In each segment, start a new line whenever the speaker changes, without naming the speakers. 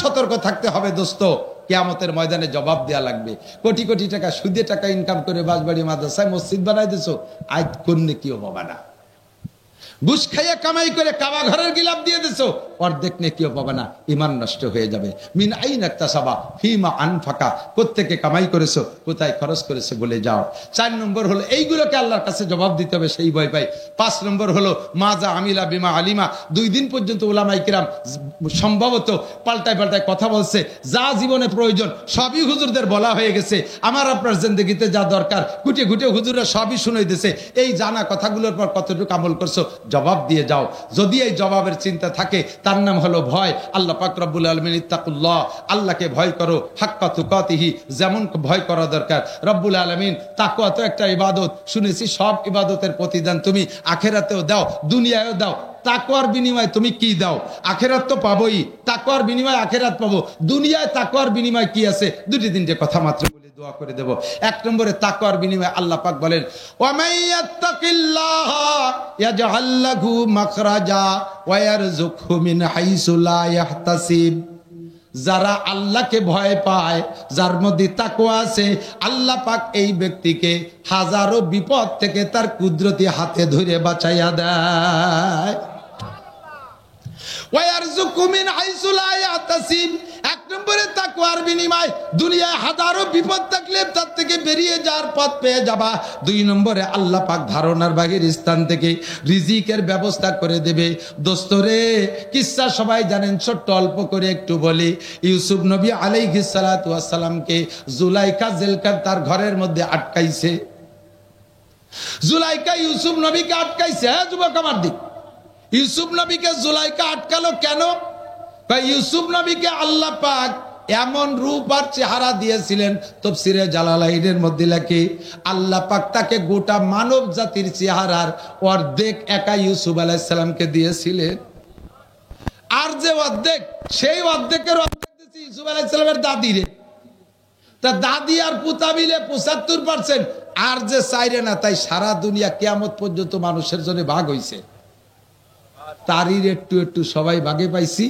সতর্ক থাকতে হবে দোস্ত, কিয়ামতের ময়দানে জবাব দেয়া লাগবে। কোটি কোটি টাকা সুদে টাকা ইনকাম করে বাসবাড়ি মাদ্রাসায় মসজিদ বানাই দিছো, আজ কোন কেউ পাবা না। ঘুষ খাইয়া কামাই করে কাবা ঘরের গিলাপ দিয়ে দিছো, অর্ধেক নেকিও পাবে না, ঈমান নষ্ট হয়ে যাবে। মিন আইনা ইকতাসাবা ফিমা আনফাকা, কোত্থেকে কামাই করেছো, কোথায় খরচ করেছো বলে যাও। 4 নম্বর হলো এইগুলোকে আল্লাহর কাছে জবাব দিতে হবে, সেই ভয় পাই। 5 নম্বর হলো মাজা আমিলা বিমা আলিমা। 2 দিন পর্যন্ত উলামায়ে কিরাম সম্ভবত পাল্টায় পাল্টায় কথা বলছে, যা জীবনে প্রয়োজন সবই হুজুরদের বলা হয়ে গেছে। আমার আপনার জিন্দেগিতে যা দরকার গুটে গুটে হুজুররা সবই শুনাই দিয়েছে। এই জানা কথাগুলোর পর কতটুকু আমল করছো জবাব দিয়ে যাও। যদি এই জবাবের চিন্তা থাকে, তার নাম হলো ভয়। আল্লাহ পাক রব্বুল আলামিন ইত্তাকুল্লাহ, আল্লাহকে ভয় করো হাক্কা তুকাতিহি, যেমন ভয় করা দরকার। রব্বুল আলামিন তাকওয়া তো একটা ইবাদত, শুনেছি সব ইবাদতের প্রতিদান তুমি আখিরাতেও দাও, দুনিয়ায়ও দাও। তাকওয়ার বিনিময়ে তুমি কি দাও? আখিরাত তো পাবোই, তাকওয়ার বিনিময়ে আখিরাত পাবো। দুনিয়ায় তাকওয়ার বিনিময় কি আছে? 2-3টে কথা মাত্র বলে দোয়া করে দেব। 1 নম্বরে তাকওয়ার বিনিময়ে আল্লাহ পাক বলেন, ওয়া মাইয়াত্তাকিল্লাহা ইয়াজআল লাহু মাখরাজা ওয়া ইয়ারযুকহু মিন হাইসু লা ইয়াহতাসিব। যারা আল্লাহকে ভয় পায়, যার মধ্যে তাকওয়া আছে, আল্লাহ পাক এই ব্যক্তিকে হাজারো বিপদ থেকে তার কুদরতি হাতে ধরে বাঁচাইয়া দেয়। এক নম্বরে তাকওয়ার বিনিময় দুনিয়ায় হাজারো বিপদ থাকলে তার থেকে বেরিয়ে যাওয়ার পথ পেয়ে যাবা। 2 নম্বরে আল্লাহ পাক ধারণার বাহির স্থান থেকে রিজিকের ব্যবস্থা করে দেবে। দোস্তরে কিসসা সবাই জানেন, ছোট্ট অল্প করে একটু বলি। ইউসুফ নবী আলাইহিস সালাতু ওয়াস সালামকে জুলাইখা জেলখানার তার ঘরের মধ্যে আটকাইছে। জুলাইখা ইউসুফ নবীকে আটকাইছে। হ্যাঁ যুবক আমার দিক, ইউসুফ নবীকে জুলাইখা আটকালো কেন? ইউসুফ নবীকে আল্লাহ পাক এমন রূপ আর চেহারা দিয়েছিলেন, তাফসীরে জালালাইনের মধ্যে লেখে আল্লাহ পাক তাকে গোটা মানব জাতির চেহারার অর্ধেক একা ইউসুফ আলাইহিস সালামকে দিয়েছিলেন। আর যে অর্ধেক, সেই অর্ধেকের অর্ধেক দিয়েছে ইউসুফ আলাইহিস সালামের দাদিরে। তা দাদি আর পুতা মিলে 75%, আর যে চাইরে না তাই সারা দুনিয়া কিয়ামত পর্যন্ত মানুষের জন্য ভাগ হইছে। তারই একটু একটু সবাই ভাগে পাইছি।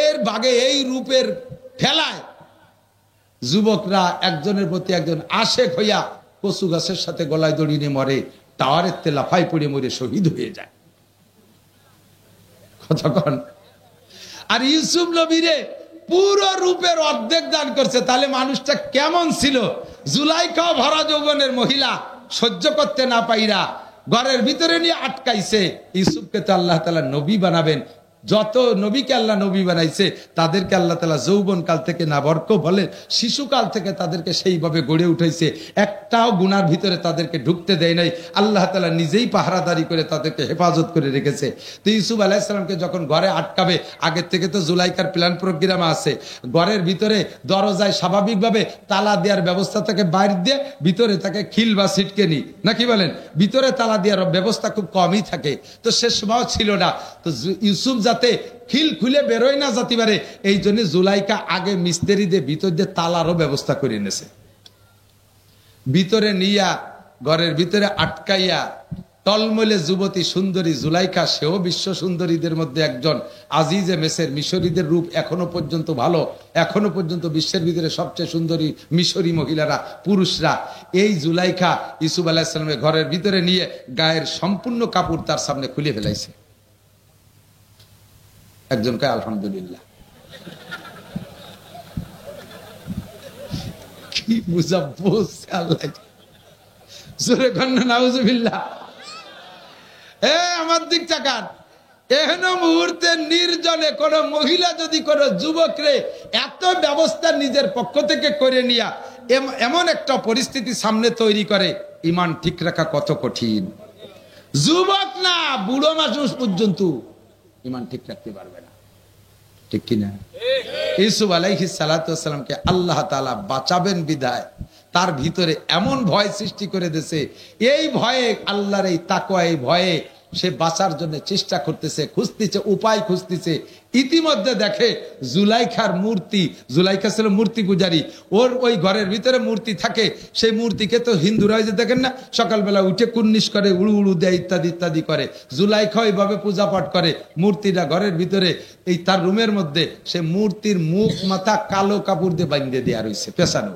এর ভাগে এই রূপের ঠেলায় যুবকরা একজনের প্রতি একজন আশেক হইয়া কচু গাছের সাথে গলায় দড়ি নিয়ে মরে, টাওয়ারের তে লাফাই পড়ে মরে শহীদ হয়ে যায়। কতক্ষণ? আর ইউসুফ নবীরে পুরো রূপের অর্ধেক দান করছে। তাহলে মানুষটা কেমন ছিল? জুলাইখাও ভরা যৌবনের মহিলা, সহ্য করতে না পাইরা ঘরের ভিতরে নিয়ে আটকাইছে। ইউসুফকে তো আল্লাহ তাআলা নবী বানাবেন। যত নবীকে আল্লাহ নবী বানাইছে তাদেরকে আল্লাহ তাআলা যৌবন কাল থেকে নাবর্ক বলেন, শিশুকাল থেকে তাদেরকে সেইভাবে গড়ে উঠাইছে। একটাও গুনার ভিতরে তাদেরকে ঢুকতে দেয় নাই। আল্লাহ তাআলা নিজেই পাহারাদারি করে তাদেরকে হেফাজত করে রেখেছে। তো ইউসুফ আলাইহিস সালামকে যখন ঘরে আটকাবে, আগের থেকে তো জুলাইখার প্ল্যান প্রোগ্রাম আছে। ঘরের ভিতরে দরজায় স্বাভাবিকভাবে তালা দেওয়ার ব্যবস্থা থাকে, বাইরে দিয়ে ভিতরে থাকে খিল বা সিটকেনি, নাকি বলেন? ভিতরে তালা দেওয়ার ব্যবস্থা খুব কমই থাকে। তো সে সময় ছিল না। তো ইউসুফ যাতে খিল খুলে বেরোয় না যেতে পারে, এই জন্য জুলাইখা আগে মিস্ত্রিদের ভিতর দিয়ে তালারও ব্যবস্থা করে এনেছে। ভিতরে নিয়া ঘরের ভিতরে আটকাইয়া টলমলে যুবতী সুন্দরী জুলাইখা, সেও বিশ্ব সুন্দরীদের মধ্যে একজন। আজিজে মেসের মিশরীদের রূপ এখনো পর্যন্ত ভালো, এখনো পর্যন্ত বিশ্বের ভিতরে সবচেয়ে সুন্দরী মিশরী মহিলারা, পুরুষরা। এই জুলাইখা ইউসুফ আলাইহিস সালামের ঘরের ভিতরে নিয়ে গায়ের সম্পূর্ণ কাপড় তার সামনে খুলে ফেলাইছে। একজন কয় আলহামদুলিল্লাহ। কি বুঝা বলছে আল্লাহ, জোরে কন্যা নাউজুবিল্লাহ। আমার দিক তাকান। এহেন মুহূর্তে নির্জনে কোন মহিলা যদি কোন যুবকরে এত ব্যবস্থা নিজের পক্ষ থেকে করে নিয়া এমন একটা পরিস্থিতি সামনে তৈরি করে, ঈমান ঠিক রাখা কত কঠিন। যুবক না, বুড়ো মানুষ পর্যন্ত ঈমান ঠিক রাখতে পারবে না, ঠিক কিনা? ইউসুফ আলাইহিস সালাতু ওয়াস সালামকে আল্লাহ তাআলা বাঁচাবেন বিধায় তার ভিতরে এমন ভয় সৃষ্টি করে দিয়েছে। এই ভয়ে, আল্লাহর এই তাকওয়া, এই ভয়ে সে বাঁচার জন্য চেষ্টা করতেছে, খুঁজতেছে, উপায় খুঁজতেছে। ইতিমধ্যে দেখে জুলাইখার মূর্তি, জুলাইখা ছিল মূর্তি পূজারী, ওর ওই ঘরের ভিতরে মূর্তি থাকে। সেই মূর্তিকে তো হিন্দুরা যে দেখেন না, সকালবেলা উঠে কুর্নিশ করে, উড়ু উড়ু দেয়, ইত্যাদি ইত্যাদি করে। জুলাইখা ওইভাবে পূজা পাঠ করে। মূর্তিটা ঘরের ভিতরে এই তার রুমের মধ্যে, সে মূর্তির মুখ মাথা কালো কাপড় দিয়ে বাঁধে দেওয়া রয়েছে, পেছানো।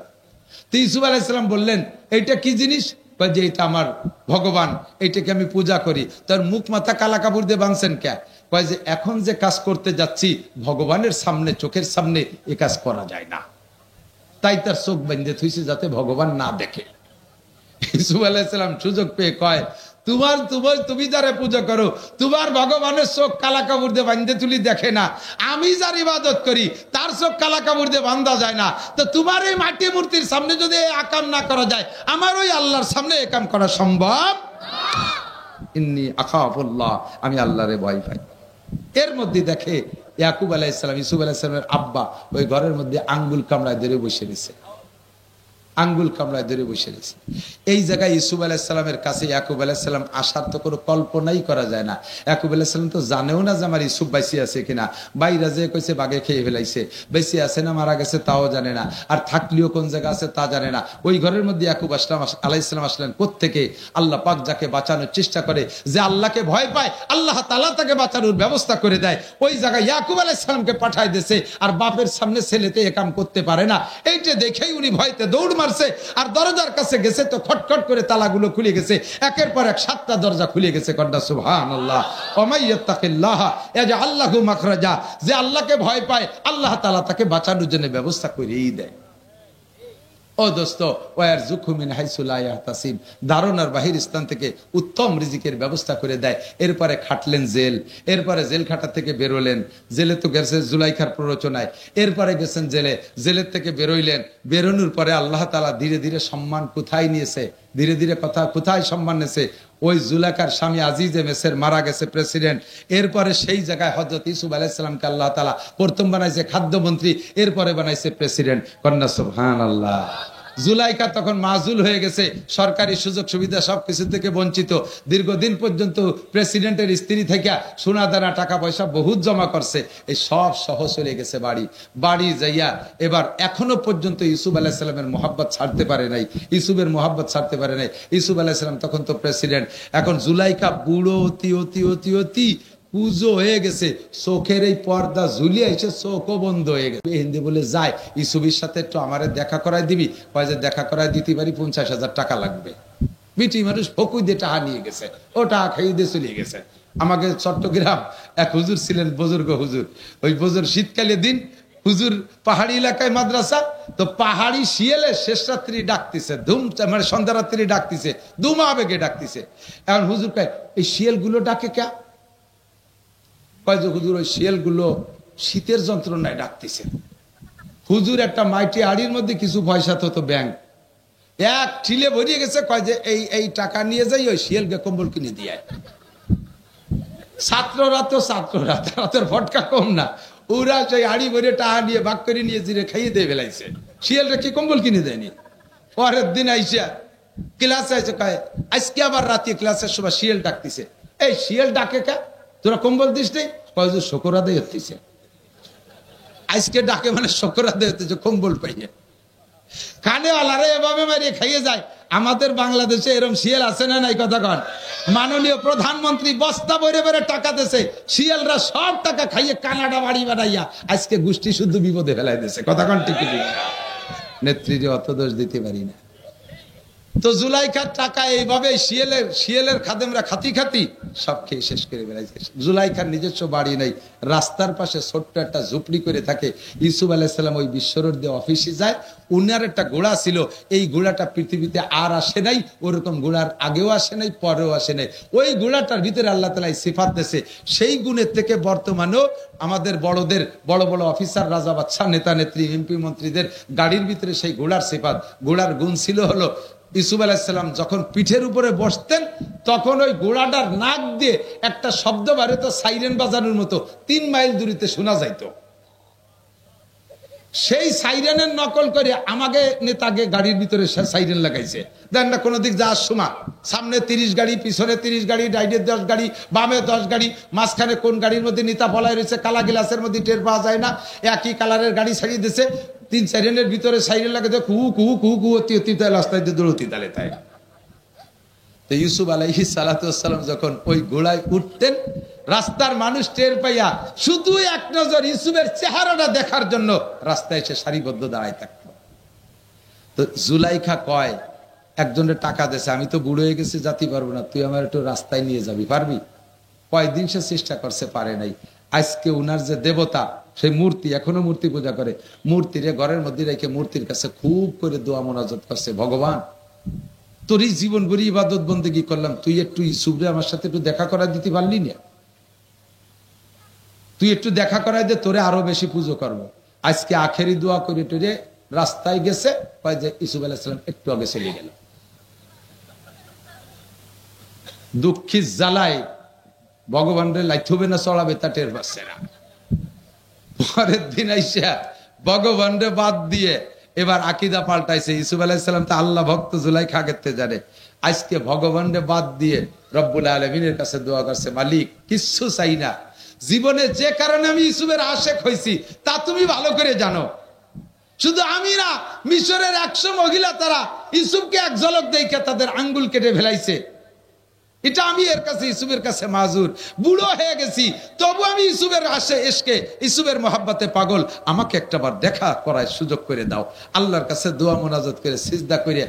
তো ইউসুফ আলাইহিস সালাম বললেন, এইটা কি জিনিস? যে এটা আমার ভগবান, এইটাকে আমি পূজা করি। তার মুখ মাথা কালা কাপড় দিয়ে বাঁধছেন কে? কয় যে এখন যে কাজ করতে যাচ্ছি ভগবানের সামনে, চোখের সামনে এ কাজ করা যায় না, তাই তার চোখ বেঁধে থুইছে যাতে ভগবান না দেখে। ইউসুফ আলাইহিস সালাম সুযোগ পেয়ে কয়, তুমি যারে পূজা করো, তোমার ভগবানের চোখ কালা কাপড় দিয়ে বাঁধতে তুলি দেখে না, আমি যার ইবাদত করি তার চোখ কালা কাপড় দিয়ে বাঁধা যায় না। তো তোমার এই মাটি মূর্তির সামনে যদি আকাম না করা যায়, আমার ওই আল্লাহর সামনে এ কাম করা সম্ভব। ইন্নী আখাফুল্লাহ, আমি আল্লাহরে ভয় পাই। এর মধ্যে দেখে ইয়াকুব আলাইহিস সালাম, ইউসুফ আলাইহিস সালামের আব্বা ওই ঘরের মধ্যে আঙ্গুল কামড়ায় ধরে বসে রয়েছে, আঙ্গুল কামড়ায় ধরে বসে রয়েছে। এই জায়গায় ইউসুফ আলাইহিস সালামের কাছে ইয়াকুব আলাইহিস সালাম আসার তো কোনো কল্পনাই করা যায় না। ইয়াকুব আলাইহিস সালাম তো জানেও না যে আমার ইউসুফ বাইসে আছে কিনা। বাইরা যে কইছে বাগে খেয়ে ফেলাইছে, বেঁচে আছে না মারা গেছে তাও জানে না, আর থাকলেও কোন জায়গা আছে তা জানে না। ওই ঘরের মধ্যে ইয়াকুব আলাইহিস সালাম আসলেন কোত্থেকে? আল্লাহ পাক যাকে বাঁচানোর চেষ্টা করে, যে আল্লাহকে ভয় পায়, আল্লাহ তাআলা তাকে বাঁচানোর ব্যবস্থা করে দেয়। ওই জায়গায় ইয়াকুব আলাইহিস সালামকে পাঠায় দিয়েছে, আর বাপের সামনে ছেলেতে এ কাম করতে পারে না। এইটা দেখেই উনি ভয়তে দৌড় মারছে, আর দরজার কাছে গেছে তো খটখট করে তালাগুলো খুলে গেছে, একের পর এক 7টা দরজা খুলে গেছে। কন্যা সুবহানাল্লাহ। ওয়া ইয়াত্তাকিল্লাহ ইয়াজআল লাহু মাখরাজা, যে আল্লাহকে ভয় পায় আল্লাহ তাআলা তাকে বাঁচানোর জন্য ব্যবস্থা করেই দেয়। ও দোস্ত, ওয়ারযুকহু মিন হাইসু লা ইয়াহতাসিব, ধারণার বাহির স্থান থেকে উত্তম রিজিকের ব্যবস্থা করে দেয়। এরপরে খাটলেন জেল, এরপরে জেল খাটা থেকে বেরোলেন, জেলে তো গেছে জুলাইখার প্ররোচনায়, এরপরে গেছেন জেলে, জেলের থেকে বেরোইলেন। বেরোনোর পরে আল্লাহ তাআলা ধীরে ধীরে সম্মান কোথায় নিয়েছে, ধীরে ধীরে কথা কোথায় সম্মান নিয়েছে। ওই জুলাইখার স্বামী আজিজে মেসের মারা গেছে প্রেসিডেন্ট, এরপরে সেই জায়গায় হযরত ইউসুফ আলাইহিস সালামকে আল্লাহ তাআলা প্রথম বানাইছে খাদ্যমন্ত্রী, এরপরে বানাইছে প্রেসিডেন্ট। কন্যা সুবহানাল্লাহ। জুলাইখা তখন মাজুল হয়ে গেছে, সরকারি সুযোগ সুবিধা সবকিছু থেকে বঞ্চিত। দীর্ঘদিন পর্যন্ত প্রেসিডেন্টের স্ত্রী থেকে সোনা দানা টাকা পয়সা বহুত জমা করছে, এই সব সহ চলে গেছে বাড়ি। বাড়ি যাইয়া এবার এখনো পর্যন্ত ইউসুফ আলাইহিস সালামের মোহাব্বত ছাড়তে পারে নাই, ইউসুফের মোহাব্বত ছাড়তে পারে নাই। ইউসুফ আলাইহিস সালাম তখন তো প্রেসিডেন্ট, এখন জুলাইখা বুড়ো অতি অতি অতি অতি পুজো হয়ে গেছে, চোখের এই পর্দা ঝুলিয়ে এসে চোখও বন্ধ হয়ে গেছে। হিন্দি বলে যায়, ইউসুফের সাথে একটু আমারে দেখা করাই দিবি? কয় যে দেখা করাই দিতে পারি, 50,000 টাকা লাগবে। বিটি মানুষ ফকুই দিয়ে টাকা নিয়ে গেছে, ও টাকা খাইয়ে দিয়ে চলে গেছে। আমাকে চট্টগ্রাম এক হুজুর ছিলেন, বুজুর্গ হুজুর, ওই বুজুর শীতকালে দিন হুজুর পাহাড়ি এলাকায় মাদ্রাসা, তো পাহাড়ি শিয়ালে শেষ রাত্রি ডাকতেছে, ধুম মানে সন্ধ্যা রাত্রি ডাকতেছে, ধুম আবেগে ডাকতেছে। এখন হুজুর কয় এই শিয়ালগুলো ডাকে কে? কয় যে হুজুর ওই শিয়ালগুলো শীতের যন্ত্রণায় ডাকতেছে। হুজুর একটা মাইটি আড়ির মধ্যে কিছু পয়সা তো ব্যাংক এক ঠিলে ভরিয়ে গেছে, কয় যে এই টাকা নিয়ে যাই ওই শিয়ালকে কম্বল কিনে দিয়ে। ছাত্ররা তারা তোর ফটকা কম না, ওরা সেই হাড়ি ভরে টাকা নিয়ে ভাগ করে নিয়ে জিরে খাইয়ে দিয়ে ফেলাইছে। শিয়ালটা কি কম্বল কিনে দেয়নি? পরের দিন আইসা ক্লাসে আইসে কয় আজকে আবার রাতে ক্লাসের সময় শিয়াল ডাকতেছে। এই শিয়াল ডাকে কে? তোরা কম্বল দিস নেই? কয় যে শকর আদায় হতেছে। আজকে ডাকে মানে শকর আদায় হতেছে কম্বল পাইয়ে। কানে আলারে এভাবে মারিয়ে খাইয়ে যায়। আমাদের বাংলাদেশে এরকম শিয়াল আছে না নাই? কথা কন। মাননীয় প্রধানমন্ত্রী বস্তা বইরে বেড়ে টাকা দিয়েছে, শিয়ালরা সব টাকা খাইয়ে কানাডা বাড়ি বাড়াইয়া আজকে গোষ্ঠী শুদ্ধ বিপদে ফেলাই দিয়েছে। কথা কন ঠিক ঠিক। নেত্রীরে অত দোষ দিতে পারি না। তো জুলাইখার টাকা এইভাবে শিয়ালের খাদেমরা খাতি খাতি সব খেয়ে শেষ করে বেড়াইছে। জুলাইখার নিজস্ব বাড়ি নাই, রাস্তার পাশে ছোট্ট একটা ঝুপড়ি করে থাকে। ইউসুফ আলাইহিস সালাম ওই বিশ্বরোড দিয়ে অফিসে যায়। উনার একটা ঘোড়া ছিল, এই ঘোড়াটা পৃথিবীতে আর আসে নাই, ওরকম ঘোড়ার আগেও আসে নাই, পরেও আসে নাই। ওই ঘোড়াটার ভিতরে আল্লাহ তাআলা সিফাত দিয়েছে, সেই গুণের থেকে বর্তমানেও আমাদের বড়দের বড় বড় অফিসার, রাজা বাদশা, নেতা নেত্রী, এমপি মন্ত্রীদের গাড়ির ভিতরে সেই ঘোড়ার সিফাত। ঘোড়ার গুণ ছিল হলো ইউসুফ আলাইহিস সালাম যখন পিঠের উপরে বসতেন তখন ওই ঘোড়াটার নাক দিয়ে একটা শব্দ বাড়িত, সাইরেন বাজানোর মতো 3 মাইল দূরিতে শোনা যাইত। সেই সাইরেনের নকল করে আমাকে নেতাকে গাড়ির ভিতরে সাইরেন লাগাইছে। দেন না কোনো দিক যাওয়ার সময় সামনে 30 গাড়ি, পিছনে 30 গাড়ি, ডাইনে 10 গাড়ি, বামে 10 গাড়ি, মাঝখানে কোন গাড়ির মধ্যে নেতা বলাই রয়েছে কালা গ্লাসের মধ্যে টের পাওয়া যায় না। একই কালারের গাড়ি ছাড়িয়ে দিছে, 3 সাইরেনের ভিতরে সাইরেন লাগাতে কুহু কুহু কুহু কুহু অতি অতি তাই রাস্তায় দৌড়তি তালে তাই। তো ইউসুফ আলাইহিস সালাতু ওয়াস সালাম যখন ওই ঘোড়ায় উঠতেন, রাস্তার মানুষ টের পাইয়া শুধু এক নজর ইউসুফের চেহারাটা দেখার জন্য রাস্তায় এসে সারিবদ্ধ দাঁড়ায় থাকতো। তো জুলাইখা কয়, একজনের টাকা দিয়েছে, আমি তো বুড়ো হয়ে গেছি, যাতে পারবো না, তুই আমার একটু রাস্তায় নিয়ে যাবি, পারবি? কয়দিন সে চেষ্টা করছে, পারে নাই। আজকে উনার যে দেবতা, সেই মূর্তি, এখনো মূর্তি পূজা করে, মূর্তিরে ঘরের মধ্যে রেখে মূর্তির কাছে খুব করে দোয়া মোনাজাত করছে, ভগবান তোর এই জীবন ভরি ইবাদত বন্দেগী করলাম, তুই একটু ইউসুফরে আমার সাথে একটু দেখা করা দিতে পারলি না? তুই একটু দেখা করাই দে, তোরে আরো বেশি পুজো করবো। আজকে আখেরি দোয়া করে টোরে রাস্তায় গেছে, কয় যে ইউসুফ আলাইহিস সালাম একটু আগে চলে গেল। দুঃখী জ্বালায় ভগবানরে লাইথবে না চড়াবে তা টের পাচ্ছে না। পরের দিন আইসা ভগবানরে বাদ দিয়ে এবার আকিদা পাল্টাইছে। ইউসুফ আলাইহিস সালাম তো আল্লাহ ভক্ত, জুলাইখা আগেতে জানে। আজকে ভগবানরে বাদ দিয়ে রব্বুল আলামিনের কাছে দোয়া করছে, মালিক কিচ্ছু চাই না, জীবনে যে কারণে আমি ইউসুফের আশেক হয়েছি তা তুমি ভালো করে জানো। শুধু আমি না, মিশরের 100 মহিলা তারা ইউসুফকে এক ঝলক দেখে তাদের আঙ্গুল কেটে ফেলাইছে। এটা আমি এর কাছে, ইউসুফের কাছে মাজুর, বুড়ো হয়ে গেছি, তবু আমি ইউসুফের আশে এসকে, ইউসুফের মহাব্বতে পাগল, আমাকে একটাবার দেখা করার সুযোগ করে দাও। আল্লাহর কাছে দোয়া মোনাজাত করে সিজদা করে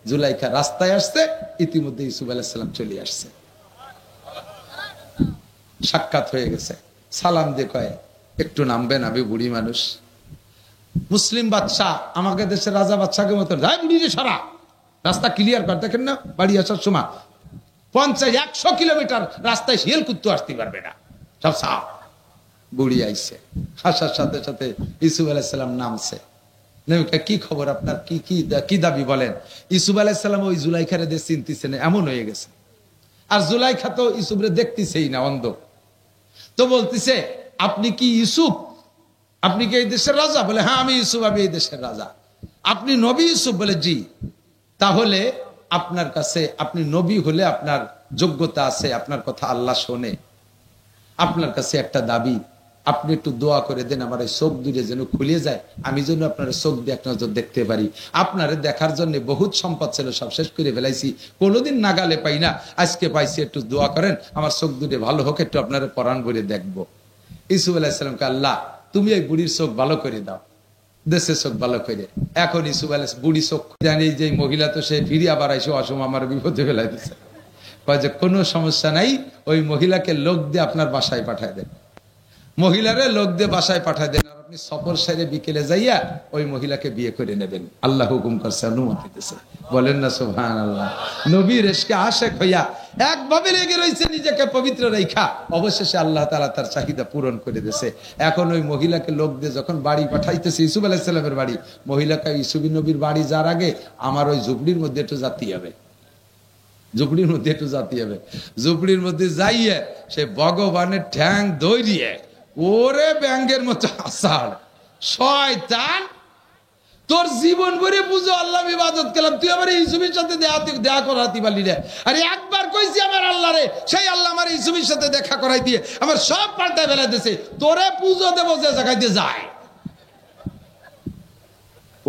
জুলাইখা রাস্তায় আসছে, ইতিমধ্যে ইউসুফ আলাইহিস সালাম চলে আসছে। সাক্ষাৎ হয়ে গেছে, সালাম দিয়ে কয় একটু নামবেন, আমি বুড়ি মানুষ। মুসলিম বাদশাহ আমাকে দেশের রাজা বাদশাকে মতো, যাই বুড়ি রে সরা, রাস্তা ক্লিয়ার কর, দেখেন না বাড়ি আসার সময় 50-100 কিলোমিটার রাস্তায় শিয়াল কুত্তু আসতে পারবে না, সব সাফ। বুড়ি আইছে, আসার সাথে সাথে ইউসুফ আলাইহিস সালাম নামছে। কি খবর আপনার, কি দাবি বলেন? ইউসুফ আলাইহিস সালাম ওই জুলাইখারে দিয়ে চিনতেছে না, এমন হয়ে গেছে। আর জুলাইখা তো ইউসুফরে দেখতেছেই না, অন্ধ। তো বলতেছে, আপনি কি ইউসুফ? আপনি কি এই দেশের রাজা? বলে হ্যাঁ আমি ইউসুফ, আমি এই দেশের রাজা। আপনি নবী ইউসুফ? বলে জি। তাহলে আপনার কাছে, আপনি নবী হলে আপনার যোগ্যতা আছে, আপনার কথা আল্লাহ শোনে। আপনার কাছে একটা দাবি, আপনি একটু দোয়া করে দেন আমার এই চোখ দুটো যেন খুলে যায়, আমি যেন আপনার চোখ দিয়ে এক নজর দেখতে পারি। আপনারে দেখার জন্য বহুত সম্পদ ছিল, সব শেষ করে ফেলাইছি, কোনোদিন নাগালে পাই না, আজকে পাইছি, একটু দোয়া করেন আমার চোখ দুটো ভালো হোক, একটু আপনার পরাণ ভরে দেখবো। ইউসুফ আলাইহিস সালামকে, আল্লাহ তুমি এই বুড়ির চোখ ভালো করে দাও, দেশের চোখ ভালো করে। এখন ইউসুফ আলাইহিস বুড়ি চোখ জানি, যে মহিলা তো সে ফিরে আবার আইসো, অসময় আমার বিপদে ফেলাই দিচ্ছে। কয় যে কোনো সমস্যা নাই, ওই মহিলাকে লোক দিয়ে আপনার বাসায় পাঠায় দেন, মহিলারে লোক দিয়ে বাসায় পাঠায় দেন, আর আপনি সফর সাইরে বিকেলে যাইয়া ওই মহিলাকে বিয়ে করে নেবেন। আল্লাহ হুকুম করছে, অনুমতি দিতেছে, বলেন না সুবহানাল্লাহ। নবীর ইশকে আশেক হইয়া একভাবে লেগে রয়েছে নিজেকে পবিত্র রেখা, অবশেষে আল্লাহ তাআলা তার চাহিদা পূরণ করে দিয়েছে। এখন ওই মহিলাকে লোক দিয়ে যখন বাড়ি পাঠাইতেছে, ইউসুফ আলাইহিস সালামের বাড়ি, মহিলাকে ইউসুফ নবীর বাড়ি যাওয়ার আগে আমার ওই ঝুপড়ির মধ্যে একটু জাতি হবে, ঝুপড়ির মধ্যে একটু জাতি হবে। ঝুপড়ির মধ্যে যাইয়ে সে ভগবানের ঠ্যাং দৌড়িয়ে, ওরে ব্যাঙ্গের মতো আসার শয়তান, তোর জীবন ভরে পুজো আল্লাহ ইবাদত করলাম, তুই আমার ইউসুফের সাথে দেখা করাতে পারলি রে? আরে একবার কইছি আমার আল্লাহ রে, সেই আল্লাহ আমার ইউসুফের সাথে দেখা করাই দিয়ে আমার সব পাল্টায় ফেলে দিয়েছে, তোরে পুজো দেবো যে জায়গায় দিয়ে যায়।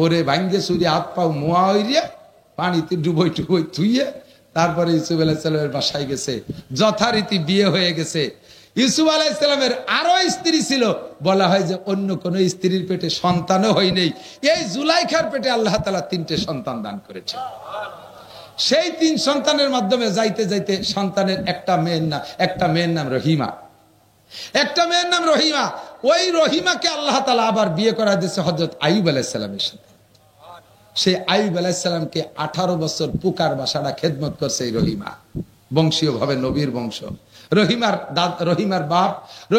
ওরে ভাঙ্গে চুরি হাত পাও মোয়া হইয়া পানিতে ডুবই টুবই থুইয়ে তারপরে ইউসুফ আলাইহিস সালামের বাসায় গেছে, যথারীতি বিয়ে হয়ে গেছে। ইউসুফ আলাইহিস সালামের আরো স্ত্রী ছিল, বলা হয় যে অন্য কোন স্ত্রীর পেটে সন্তানও হয় নাই, এই জুলাইখার পেটে আল্লাহ তাআলা 3টে সন্তান দান করেছে। সেই 3 সন্তানের মাধ্যমে যাইতে যাইতে সন্তানের একটা মেয়ের নাম রহিমা, একটা মেয়ের নাম রহিমা। ওই রহিমাকে আল্লাহ তাআলা আবার বিয়ে করা দিয়েছে হযরত আইয়ুব আলাইহিস সালামের সাথে। সেই আইয়ুব আলাইহিস সালামকে 18 বছর পুকার বাসাটা খেদমত করছে এই রহিমা, বংশীয় ভাবে নবীর বংশ।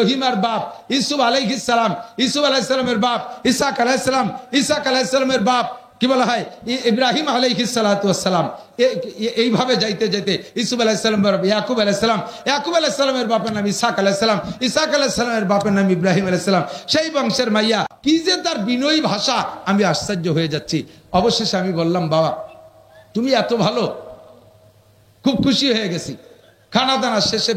রহিমার বাপ ইউসুফ আলাইহিস সালাম, ইউসুফ আলাইহিস সালামের বাপ ইসাক আলাইহিস সালাম, ইসাক আলাইহিস সালামের বাপ কি বলা হয়, ইব্রাহিম আলাইহিস সালাতু ওয়াস সালাম এইভাবে যাইতে যাইতে ইউসুফ আলাইহিস সালাম, ইয়াকুব আলাইহিস সালাম, ইয়াকুব আলাইহিস সালামের বাপের নাম ইসহাক আলাইহিস সালাম, ইসহাক আলাইহিস সালামের বাপের নাম ইব্রাহিম আলাইহিস সালাম, সেই বংশের মাইয়া। কি যে তার বিনয়ী ভাষা, আমি আশ্চর্য হয়ে যাচ্ছি। অবশেষে আমি বললাম, বাবা তুমি এত ভালো, খুব খুশি হয়ে গেছি। খানা দানা শেষে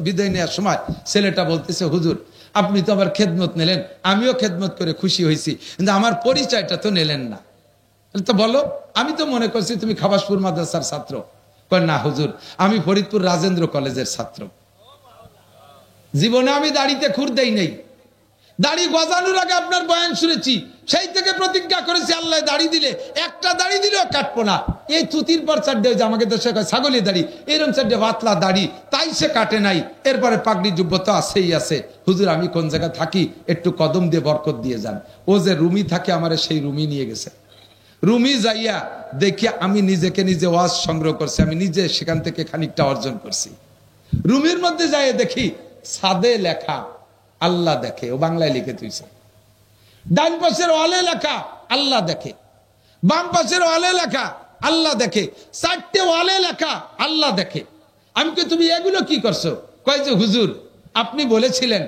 বিদায় নেওয়ার সময় ছেলেটা বলতেছে, হুজুর আপনি তো আমার খেদমত নিলেন, আমিও খেদমত করে খুশি হয়েছি, কিন্তু আমার পরিচয়টা তো নিলেন না। তো বলো, আমি তো মনে করছি তুমি খাবাসপুর মাদ্রাসার ছাত্র। কয় না হুজুর, আমি ফরিদপুর রাজেন্দ্র কলেজের ছাত্র। জীবনে আমি দাড়িতে খুর দেই নেই, দাড়ি গজানোর আগে আপনার বয়ান শুনেছি, সেই থেকে প্রতিজ্ঞা করেছি আল্লাহ দাড়ি দিলে, একটা দাড়ি দিলেও কাটবো না। এই তুতির পর চারটে, আমাকে দেশে ছাগলি দাড়ি, এরকম চারটে পাতলা দাড়ি, তাই সে কাটে নাই। এরপরে পাগড়ি জুব্বো তো আছেই আছে। হুজুর আমি কোন জায়গায় থাকি, একটু কদম দিয়ে বরকত দিয়ে যান। ও যে রুমি থাকে, আমারে সেই রুমি নিয়ে গেছে। রুমি যাইয়া দেখি আমি নিজেকে নিজে ওয়াজ সংগ্রহ করছি, আমি নিজে সেখান থেকে খানিকটা অর্জন করছি। রুমির মধ্যে যাই দেখি সাদে লেখা আল্লাহ দেখে, ও বাংলায় লিখে তুইছে। ডান পাশের ওয়ালে লেখা আল্লাহ দেখে, বাম পাশের ওয়ালে লেখা আল্লাহ দেখে, চারটে ওয়ালে লেখা আল্লাহ দেখে। আমি কি তুমি এগুলো কি করছো? কয় যে হুজুর আপনি বলেছিলেন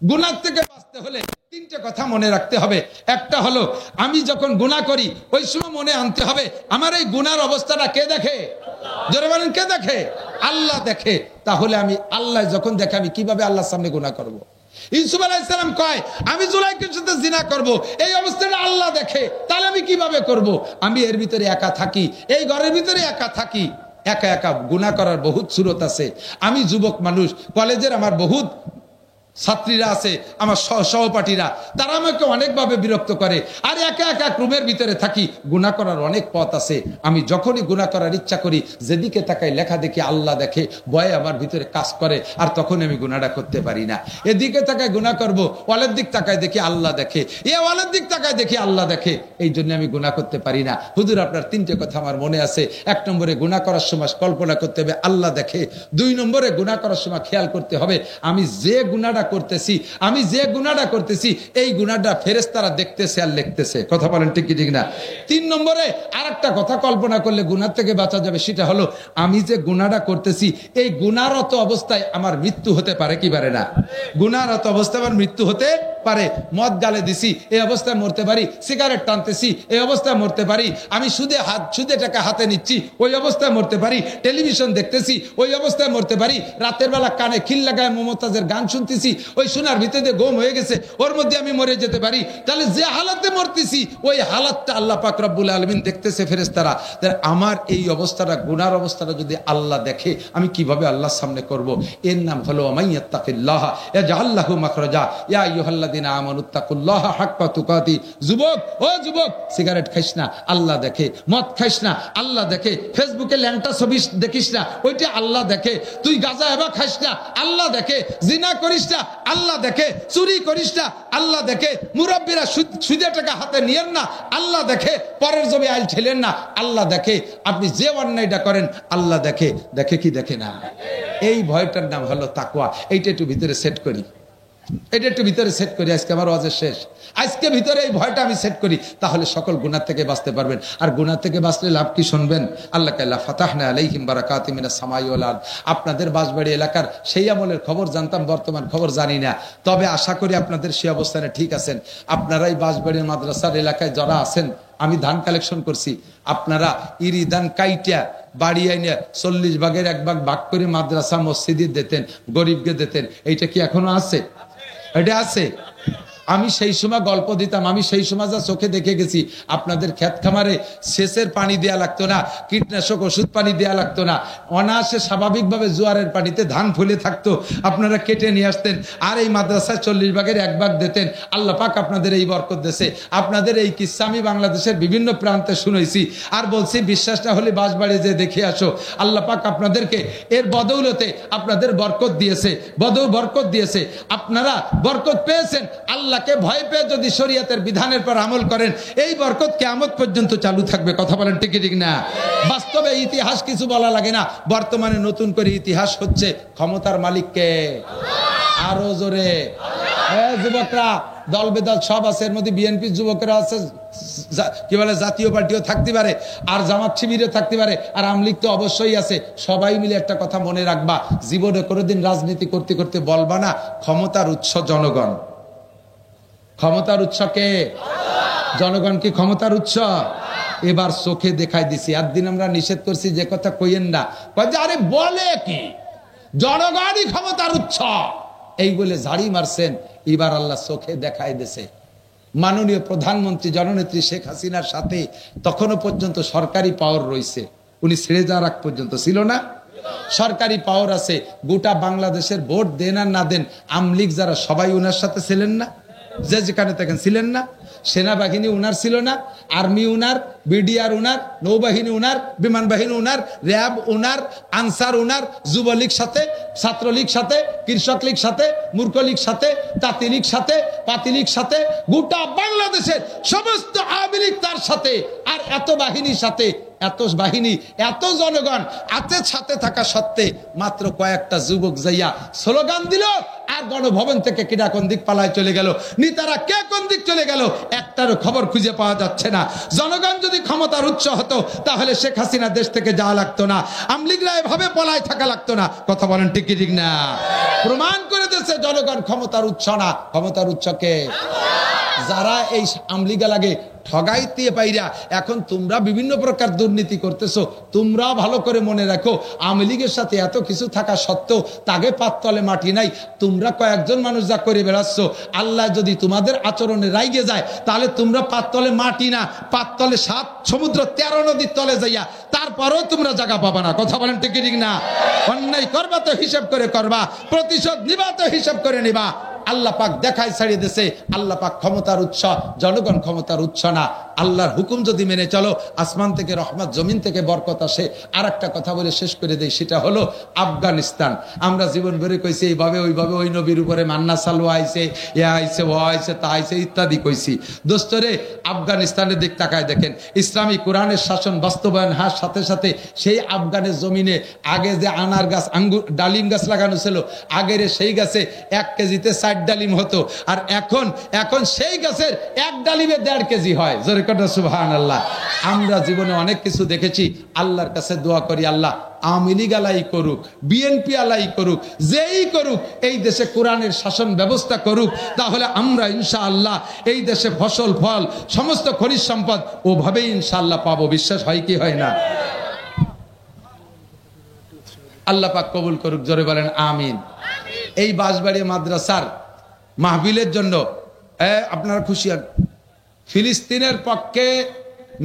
গুনাহ থেকে বাঁচতে হলে তিনটে কথা মনে রাখতে হবে। একটা হলো আমি যখন গুনাহ করি ওই সময় মনে আনতে হবে আমার এই গুনার অবস্থাটা কে দেখে? জোরে বলেন, কে দেখে? আল্লাহ দেখে। তাহলে আমি আল্লাহ যখন দেখে, আমি কিভাবে আল্লাহর সামনে গুনাহ করব? ইউসুফ আলাইহিস সালাম কয় আমি জুলাইখার সাথে জিনা করব, এই অবস্থাটা আল্লাহ দেখে, তাহলে আমি কিভাবে করব? আমি এর ভিতরে একা থাকি, এই ঘরের ভিতরে একা থাকি, একা একা গুনাহ করার বহুত সুরত আছে। আমি যুবক মানুষ, কলেজের আমার বহুত ছাত্রীরা আছে, আমার সহপাঠীরা, তারা আমাকে অনেকভাবে বিরক্ত করে। আর একা একা রুমের ভিতরে থাকি, গুনাহ করার অনেক পথ আছে। আমি যখনই গুনাহ করার ইচ্ছা করি, যেদিকে তাকাই লেখা দেখি আল্লাহ দেখে, ভয়ে আমার ভিতরে কাজ করে, আর তখন আমি গুনাহটা করতে পারি না। এদিকে তাকাই গুনাহ করব, ওয়ালের দিক তাকাই দেখি আল্লাহ দেখে, ওয়ালের দিক তাকাই দেখি আল্লাহ দেখে, এই জন্য আমি গুনাহ করতে পারি না। হুজুর আপনার তিনটে কথা আমার মনে আছে। এক নম্বরে গুনাহ করার সময় কল্পনা করতে হবে আল্লাহ দেখে। দুই নম্বরে গুনাহ করার সময় খেয়াল করতে হবে আমি যে গুনাহটা করতেছি, আমি যে গুনাহটা করতেছি, এই গুনাহটা ফেরেশতারা দেখতেছে আর লিখতেছে। কথা বলেন ঠিক কি ঠিক না? তিন নম্বরে আরেকটা কথা কল্পনা করলে গুনাহ থেকে বাঁচা যাবে, সেটা হলো আমি যে গুনাহটা করতেছি, এই গুনাহরত অবস্থায় আমার মৃত্যু হতে পারে কি পারে না? গুনাহরত অবস্থায় আমার মৃত্যু হতে পারে। মদ গালে দিছি, এই অবস্থায় মরতে পারি। সিগারেট টানতেছি, এই অবস্থায় মরতে পারি। আমি সুদে টাকা হাতে নিচ্ছি, ওই অবস্থায় মরতে পারি। টেলিভিশন দেখতেছি, ওই অবস্থায় মরতে পারি। রাতের বেলা কানে খিল লাগায় মমতাজের গান শুনতেছি, ওই শোনার ভিতরে গোম হয়ে গেছে, ওর মধ্যে আমি মরে যেতে পারি। তাহলে যে হালাতে মরতেছি, ওই হালাতটা আল্লাহ পাক রব্বুল আলামিন দেখতেছে, ফেরেশতারা। আমার এই অবস্থাটা, গুনার অবস্থাটা যদি আল্লাহ দেখে, আমি কিভাবে আল্লাহর সামনে করব? এর নাম হলো মাইয়াত্তাকিল্লাহ ইয়াজআল লাহু মাখরাজা। ইয়া আইয়ুহাল্লাযিনা আমানুত্তাকুল্লাহা হাক্কা তুকাতি। যুবক, ও যুবক, সিগারেট খাইস না, আল্লাহ দেখে। মদ খাইস না, আল্লাহ দেখে। ফেসবুকে ল্যাংটা ছবি দেখিস না, ওইটা আল্লাহ দেখে। তুই গাঁজা এবা খাইস না, আল্লাহ দেখে। জিনা করিস না, আল্লাহ দেখে। চুরি করিস না, আল্লাহ দেখে। মুরব্বীরা সুদে টাকা হাতে নিয়েন না, আল্লাহ দেখে। পরের জমি আইল ঠেলেন না, আল্লাহ দেখে। আপনি যে অন্যায়টা করেন, আল্লাহ দেখে। দেখে কি দেখে না? এই ভয়টার নাম হলো তাকওয়া। এইটা একটু ভিতরে সেট করি, এটা একটু ভিতরে সেট করি। আজকে আমার ওয়াজের শেষ, আজকে ভিতরে এই ভয়টা আমি সেট করি, তাহলে সকল গুনাহ থেকে বাঁচতে পারবেন। আর গুনাহ থেকে বাঁচলে লাভ কি শুনবেন? আল্লাহ কাল্লা ফাতাহনা আলাইহিম বারাকাতিম মিনাস সামাই ওয়াল আরদ। আপনাদের বাঁশবাড়ি এলাকার সেই আমলের খবর জানতাম, বর্তমান খবর জানি না, তবে আশা করি আপনাদের সেই অবস্থানে ঠিক আছেন। আপনারাই বাঁশবাড়ির মাদ্রাসার এলাকায় যারা আছেন, আমি ধান কালেকশন করছি, আপনারা ইরি ধান কাইটা বাড়ি আইনে 40 ভাগের 1 ভাগ ভাগ করে মাদ্রাসা মসজিদে দিতেন, গরিবকে দিতেন। এইটা কি এখনো আছে? এটা আছে। আমি সেই সময় গল্প দিতাম, আমি সেই সময় যা চোখে দেখে গেছি, আপনাদের ক্ষেত খামারে সেচের পানি দেয়া লাগতো না, কীটনাশক ওষুধ পানি দেয়া লাগতো না, অনায়াসে স্বাভাবিকভাবে জোয়ারের পানিতে ধান ফুলে থাকতো, আপনারা কেটে নিয়ে আসতেন, আর এই মাদ্রাসায় 40 ভাগের 1 ভাগ দিতেন। আল্লাহ পাক আপনাদের এই বরকত দেশে, আপনাদের এই কিস্সা আমি বাংলাদেশের বিভিন্ন প্রান্তে শুনেছি, আর বলছি বিশ্বাস না হলে বাঁশবাড়ি যে দেখে আসো। আল্লাহ পাক আপনাদেরকে এর বদৌলতে আপনাদের বরকত দিয়েছে, বরকত দিয়েছে। আপনারা বরকত পেয়েছেন। আল্লাহকে ভয় পেয়ে যদি শরীয়তের বিধানের পর আমল করেন, এই বরকত কিয়ামত পর্যন্ত চালু থাকবে। কথা বলেন ঠিক ঠিক না? বাস্তবে ইতিহাস কিছু বলা লাগে না। বর্তমানে নতুন করে ইতিহাস হচ্ছে ক্ষমতার মালিককে, আরো জোরে যুবকরা দল বেদল সব আছে, এর মধ্যে বিএনপি যুবকরা আছে, কি বলে জাতীয় পার্টিও থাকতে পারে, আর জামাত শিবিরও থাকতে পারে, আর আওয়ামী লীগ তো অবশ্যই আছে। সবাই মিলে একটা কথা মনে রাখবা, জীবনে কোনোদিন রাজনীতি করতে করতে বলবা না ক্ষমতার উৎস জনগণ। ক্ষমতার উৎস কে? জনগণ কি ক্ষমতার উৎস? এবার চোখে দেখাই দিছি। একদিন আমরা নিষেধ করছি যে কথা কইেন না, আরে বলে কি জনগণই ক্ষমতার উৎস, এই বলে ঝাড়ি মারছেন। এবার আল্লাহ চোখে দেখাই দিছে। মাননীয় প্রধানমন্ত্রী জননেত্রী শেখ হাসিনার সাথে তখনও পর্যন্ত সরকারি পাওয়ার রয়েছে, উনি ছেড়ে যাওয়ার আগ পর্যন্ত ছিল না, সরকারি পাওয়ার আছে। গোটা বাংলাদেশের ভোট দেন আর না দেন আওয়ামী লীগ যারা সবাই উনার সাথে ছিলেন না, যে যেখানে থাকেন ছিলেন না। সেনাবাহিনী উনার ছিল না, আর্মি উনার, বিডিআর উনার, নৌবাহিনী উনার, বিমান বাহিনী উনার, র্যাব উনার, আনসার উনার, যুবলীগ সাথে, ছাত্রলীগ সাথে, কৃষক লীগ সাথে, মূর্খ লীগ সাথে, তাঁতি লীগ সাথে, পাতি লীগ সাথে, গোটা বাংলাদেশের সমস্ত আওয়ামী লীগ তার সাথে। আর এত বাহিনীর সাথে, এত বাহিনী, এত জনগণ আছে সাথে থাকা সত্ত্বে মাত্র কয়েকটা যুবক যাইয়া স্লোগান দিল, আর গণভবন থেকে কিনা কোন দিক পালায় চলে গেল, নেতারা কে কোন দিক চলে গেল, একটারও খবর খুঁজে পাওয়া যাচ্ছে না। জনগণ যদি ক্ষমতার উৎস হতো তাহলে শেখ হাসিনা দেশ থেকে যাওয়া লাগতো না, আওয়ামী লীগরা এভাবে পলায় থাকা লাগতো না। কথা বলেন ঠিক কি ঠিক না? প্রমাণ করে দিয়েছে জনগণ ক্ষমতার উৎস না, ক্ষমতার উৎসকে যারা এই আওয়ামী লীগ লাগে ঠগাইতে পাইরা এখন তোমরা বিভিন্ন প্রকার দুর্নীতি করতেছো। তোমরা ভালো করে মনে রাখো, আওয়ামী লীগের সাথে এত কিছু থাকা সত্ত্বেও তাকে পাততলে মাটি নাই। তোমরা কয়েকজন মানুষ যা করে বেড়াচ্ছ, আল্লাহ যদি তোমাদের আচরণে রাইগে যায় তাহলে তোমরা পাততলে মাটি না, পাততলে 7 সমুদ্র 13 নদীর তলে যাইয়া তারপরেও তোমরা জায়গা পাবা না। কথা বলেন ঠিক ঠিক না? অন্যায় করবা তো হিসাব করে করবা, প্রতিশোধ নিবা তো হিসাব করে নিবা। আল্লাহ পাক দেখায় ছাড়িয়ে দিয়েছে, আল্লাহ পাক ক্ষমতার উৎস, জনগণ ক্ষমতার উৎস না। আল্লাহর হুকুম যদি মেনে চলো, আসমান থেকে রহমত, জমিন থেকে বরকত আসে। আর একটা কথা বলে শেষ করে দেই, সেটা হলো আফগানিস্তান। আমরা জীবন ভরে কইছি এইভাবে ওইভাবে, ওই নবীর উপরে মান্না সালু আইছে, এ আইছে, ও আইছে, তা আইছে ইত্যাদি কইছি। দোস্তরে আফগানিস্তানের দিক তাকায় দেখেন, ইসলামী কোরআনের শাসন বাস্তবায়ন হওয়ার সাথে সাথে সেই আফগানের জমিনে আগে যে আনার গাছ, আঙ্গুর, ডালিম গাছ লাগানো ছিল, আগের সেই গাছে 1 কেজিতে 4 ডালিম হতো, আর এখন সেই গাছের 1 ডালিমে 1.5 কেজি হয়। জোরে কথা সুবহানাল্লাহ। আমরা জীবনে অনেক কিছু দেখেছি। আল্লাহর কাছে দোয়া করি, আল্লাহ আওয়ামী লীগ আলাই করুক, বিএনপি আলাই করুক, যেই করুক, এই দেশে কোরআনের শাসন ব্যবস্থা করুক, তাহলে আমরা ইনশাআল্লাহ এই দেশে ফসল, ফল, সমস্ত খনিজ সম্পদ ওভাবেই ইনশাআল্লাহ পাবো। বিশ্বাস হয় কি হয় না? আল্লাহ পাক কবুল করুক, জোরে বলেন আমিন। এই বাঁশবাড়ি মাদ্রাসার মাহফিলের জন্য আপনারা খুশি হন। ফিলিস্তিনের পক্ষে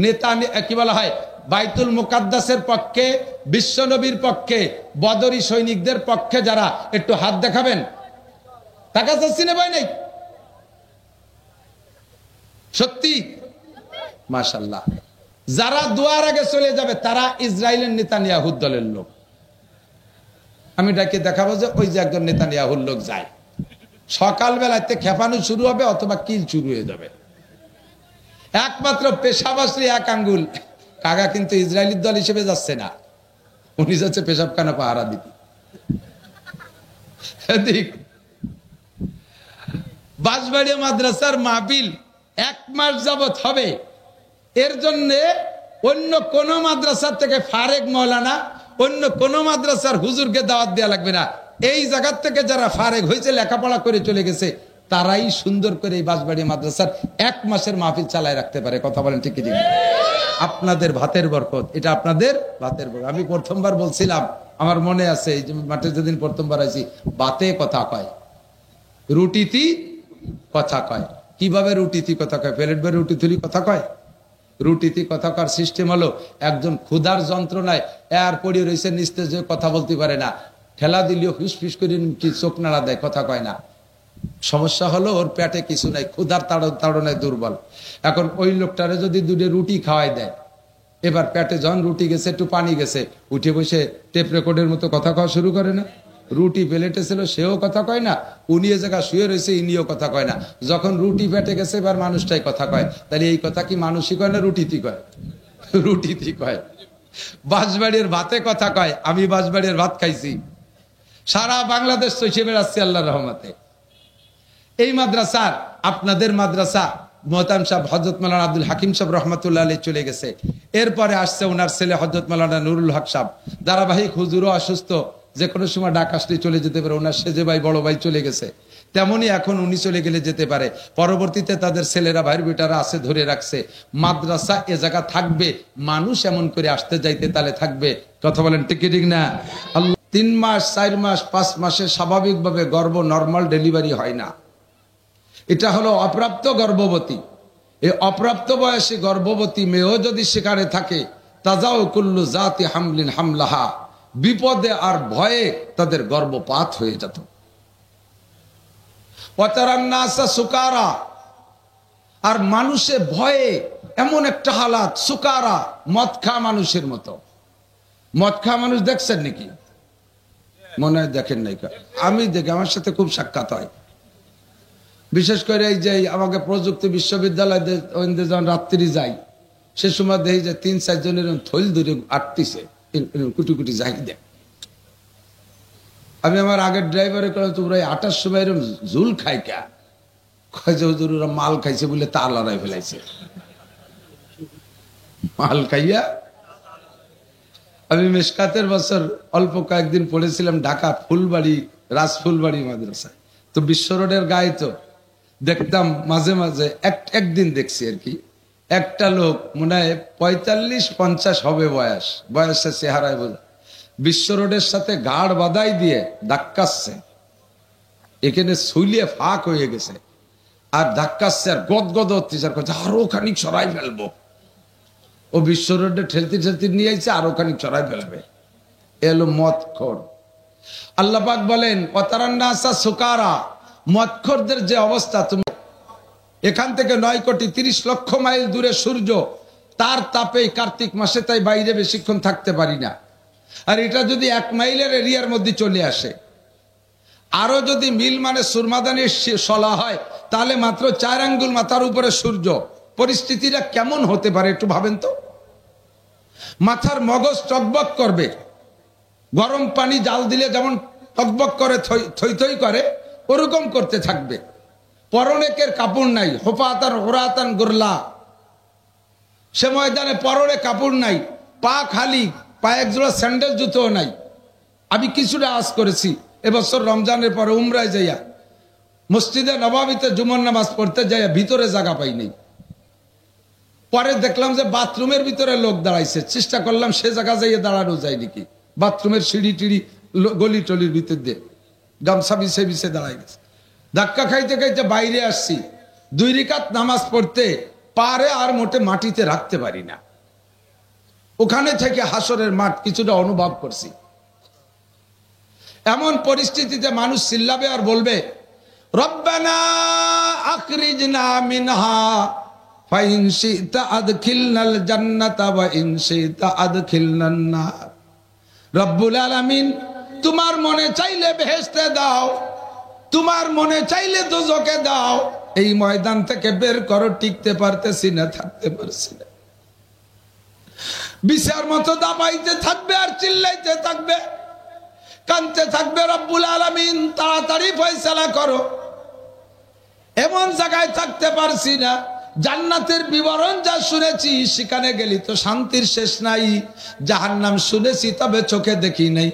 নেতা, কি বলা হয়, বাইতুল মুকাদ্দাসের পক্ষে, বিশ্বনবীর পক্ষে, বদরি সৈনিকদের পক্ষে যারা, একটু হাত দেখাবেন। টাকা চাচ্ছি না ভাই, নেই সত্যি মাশাআল্লাহ। যারা দুয়ার আগে চলে যাবে তারা ইসরায়েলের নেতানিয়াহুর দলের লোক। আমি ডাকে দেখাবো যে ওই যে একজন নেতানিয়াহুর লোক যায়, সকালবেলাতে খেপানো শুরু হবে অথবা কিল শুরু হয়ে যাবে। একমাত্র পেশাবাসী 1 আঙ্গুল কাকা কিন্তু ইসরায়েলের দল হিসেবে যাচ্ছে না, উনি যাচ্ছে পেশাবখানা পাহারা দিতে। বাঁশবাড়ি মাদ্রাসার মাহফিল 1 মাস যাবত হবে। এর জন্য অন্য কোন মাদ্রাসার থেকে ফারেক মৌলানা, অন্য কোন মাদ্রাসার হুজুরকে দাওয়াত দেওয়া লাগবে না। এই জায়গার থেকে যারা ফারেক হয়েছে, লেখাপড়া করে চলে গেছে, তারাই সুন্দর করে এই বাঁশবাড়ি মাদ্রাসার 1 মাসের মাহফিল চালায় রাখতে পারে। কথা বলেন ঠিক ঠিক? আপনাদের ভাতের বরকত, এটা আপনাদের ভাতের বরকত। আমি প্রথমবার বলছিলাম, আমার মনে আছে, এই যে মাঠে যেদিন প্রথমবার আইছি, বাতে কথা কয়, রুটিতি কথা কয়। কিভাবে রুটিতি কথা কয়? প্লেট ভরে রুটি তুলি কথা কয়? রুটিতি কথা কর সিস্টেম হলো, একজন ক্ষুধার যন্ত্রণায় এর পড়ে রয়েছে, নিস্তেজ হয়ে কথা বলতে পারে না, ঠেলা দিলেও ফিস ফিস করে কি চোখ নাড়া দেয়, কথা কয় না। সমস্যা হলো ওর পেটে কিছু নাই, ক্ষুধার তাড়নায় দুর্বল। এখন ওই লোকটারে যদি 2 রুটি খাওয়াই দেয়, এবার পেটে যখন রুটি গেছে, একটু পানি গেছে, উঠে বসে টেপ রেকর্ডের মতো কথা কওয়া শুরু করে না। রুটি প্লেটে ছিল, সেও কথা কয় না, উনি এ জায়গা শুয়ে রয়েছে, ইনিও কথা কয় না। যখন রুটি পেটে গেছে, এবার মানুষটাই কথা কয়। তাহলে এই কথা কি মানুষই কয় না রুটিতি কয়? রুটিতি কয়। বাঁশবাড়ির ভাতে কথা কয়। আমি বাঁশবাড়ির ভাত খাইছি, সারা বাংলাদেশ চষে বেড়াচ্ছি আল্লাহর রহমতে। এই মাদ্রাসার আপনাদের মাদ্রাসা মোহতাম সাহেব হযরত মাওলানা আব্দুল হাকিম সাহেব রহমাতুল্লাহ আলাইহি চলে গেছে। এরপরে আসছে ওনার ছেলে হযরত মাওলানা নুরুল হক সাহেব। ধারাবাহিক হুজুরও অসুস্থ, যে কোনো সময় ডাক আসলে চলে যেতে পারে। ওনার সেজে ভাই বড় ভাই চলে গেছে, তেমনি এখন উনি চলে গেলে যেতে পারে। পরবর্তীতে তাদের ছেলেরা ভাইয়ের বেটারা আছে ধরে রাখছে মাদ্রাসা এ জায়গা থাকবে, মানুষ এমন করে আসতে যাইতে তাহলে থাকবে। কথা বলেন ঠিক ঠিক না? আল্লাহ 3 মাস 4 মাস 5 মাসে স্বাভাবিকভাবে গর্ভ নরমাল ডেলিভারি হয় না। এটা হলো অপ্রাপ্ত গর্ভবতী। এই অপ্রাপ্ত বয়সী গর্ভবতী মেয়েও যদি সেখানে থাকে, তাজাও কুল্লু জাতি হামলিন হামলাহা, বিপদে আর ভয়ে তাদের গর্ভপাত হয়ে যেত। সুকারা, আর মানুষে ভয়ে এমন একটা হালাত, সুকারা মদ খা মানুষের মতো। মদ খা মানুষ দেখছেন নাকি? মনে হয় দেখেন নাই। আমি দেখি, আমার সাথে খুব সাক্ষাৎ হয়। বিশেষ করে এই যে আমাকে প্রযুক্তি বিশ্ববিদ্যালয় যখন রাত্রি যাই, সে সময় দেখি যে 3-4 জনের থইল ধরে আটতিছে, কুটি কুটি যাই দেখ। আমি আমার আগের ড্রাইভারে করে, তোমরা 8টার সময় এরকম ঝুল খাই কা? যে হুজুর ওরা মাল খাইছে বলে তার লড়াই ফেলাইছে। মাল খাইয়া আমি মেশকাতের বছর অল্প কয়েকদিন পড়েছিলাম ঢাকা ফুলবাড়ি, রাজফুলবাড়ি মাদ্রাসায়। তো বিশ্ব রোডের গায়ে তো দেখতাম মাঝে মাঝে, একদিন দেখছি আর কি, একটা লোক মনে হয় 45-50 হবে বয়সে চেহারায় বোঝা, বিশ্ব রোডের সাথে গাড় বাঁধাই দিয়ে ধাক্কাচ্ছে। এখানে শুইলে ফাঁক হয়ে গেছে, আর ধাক্কাচ্ছে আর গদগদ অত্যাচার করছে, আরো খানিক সরাই ফেলবো। ও বিশ্ব রোডে ঠেলতে ঠেলতে নিয়ে আইছে, আরো খানিক সরাই ফেলবে। এলো মদখোর। আল্লাহ পাক বলেন ওয়াতারান্নাসা সুকারা, মদখোরদের যে অবস্থা, তুমি এখান থেকে 9 কোটি 30 লক্ষ মাইল দূরে সূর্য, তার তাপে কার্তিক মাসে তাই বাইরে বেশিক্ষণ থাকতে পারি না। আর এটা যদি 1 মাইলের এরিয়ার মধ্যে চলে আসে, আরো যদি মিল মানে সুরমাদানের সলা হয়, তাহলে মাত্র 4 আঙ্গুল মাথার উপরে সূর্য। পরিস্থিতিটা কেমন হতে পারে একটু ভাবেন তো। মাথার মগজ টকবক করবে, গরম পানি জাল দিলে যেমন টকবক করে থই থই করে, ওরকম করতে থাকবে। পরনেকের কাপড় নাই, হোফাতান ওরাতান গোরলা, সে ময়দানে পরনে কাপড় নাই, পা খালি, পায়ে এক জোড়া স্যান্ডেল জুতোও নাই। আমি কিছুটা আজ করেছি এবছর রমজানের পরে উমরায় যাইয়া মসজিদে নববীতে জুমার নামাজ পড়তে যাইয়া ভিতরে জায়গা পাই নাই। পরে দেখলাম যে বাথরুমের ভিতরে লোক দাঁড়াইছে, চেষ্টা করলাম সে জায়গা যাইয়ে দাঁড়ানো যায় নাকি। বাথরুমের সিঁড়ি টিড়ি গলি টলির ভিতর দিয়ে গামছা বিছে বিছে দাঁড়াই গেছে। ধাক্কা খাইতে খাইতে বাইরে আসছি, 2 রাকাত নামাজ পড়তে পারে আর মোটে মাটিতে রাখতে পারি না। ওখানে থেকে হাসরের মাঠ কিছুটা অনুভব করছি। এমন পরিস্থিতিতে মানুষ চিল্লাবে আর বলবে রব্বানা আখরিজনা মিনহা ফাইন শিতা আদখিলনাল জান্নাতা ওয়া ইন শিতা আদখিলনান নার। রব্বুল আলামিন, তোমার মনে চাইলে বেহেশতে দাও, তোমার মনে চাইলে দোজখে দাও। এই ময়দান থেকে বের করো, টিকতে পারতেছি না, থাকতে পারছি না। বিচার মতো দাবাইতে থাকবে আর চিল্লাইতে থাকবে, কানতে থাকবে, রব্বুল আলামিন তাড়াতাড়ি ফয়সালা করো। এমন জায়গায় থাকতে পারছি না, জান্নাতের বিবরণ যা শুনেছি সেখানে গেলি তো শান্তির শেষ নাই, জাহান্নাম শুনেছি তবে চোখে দেখি নাই।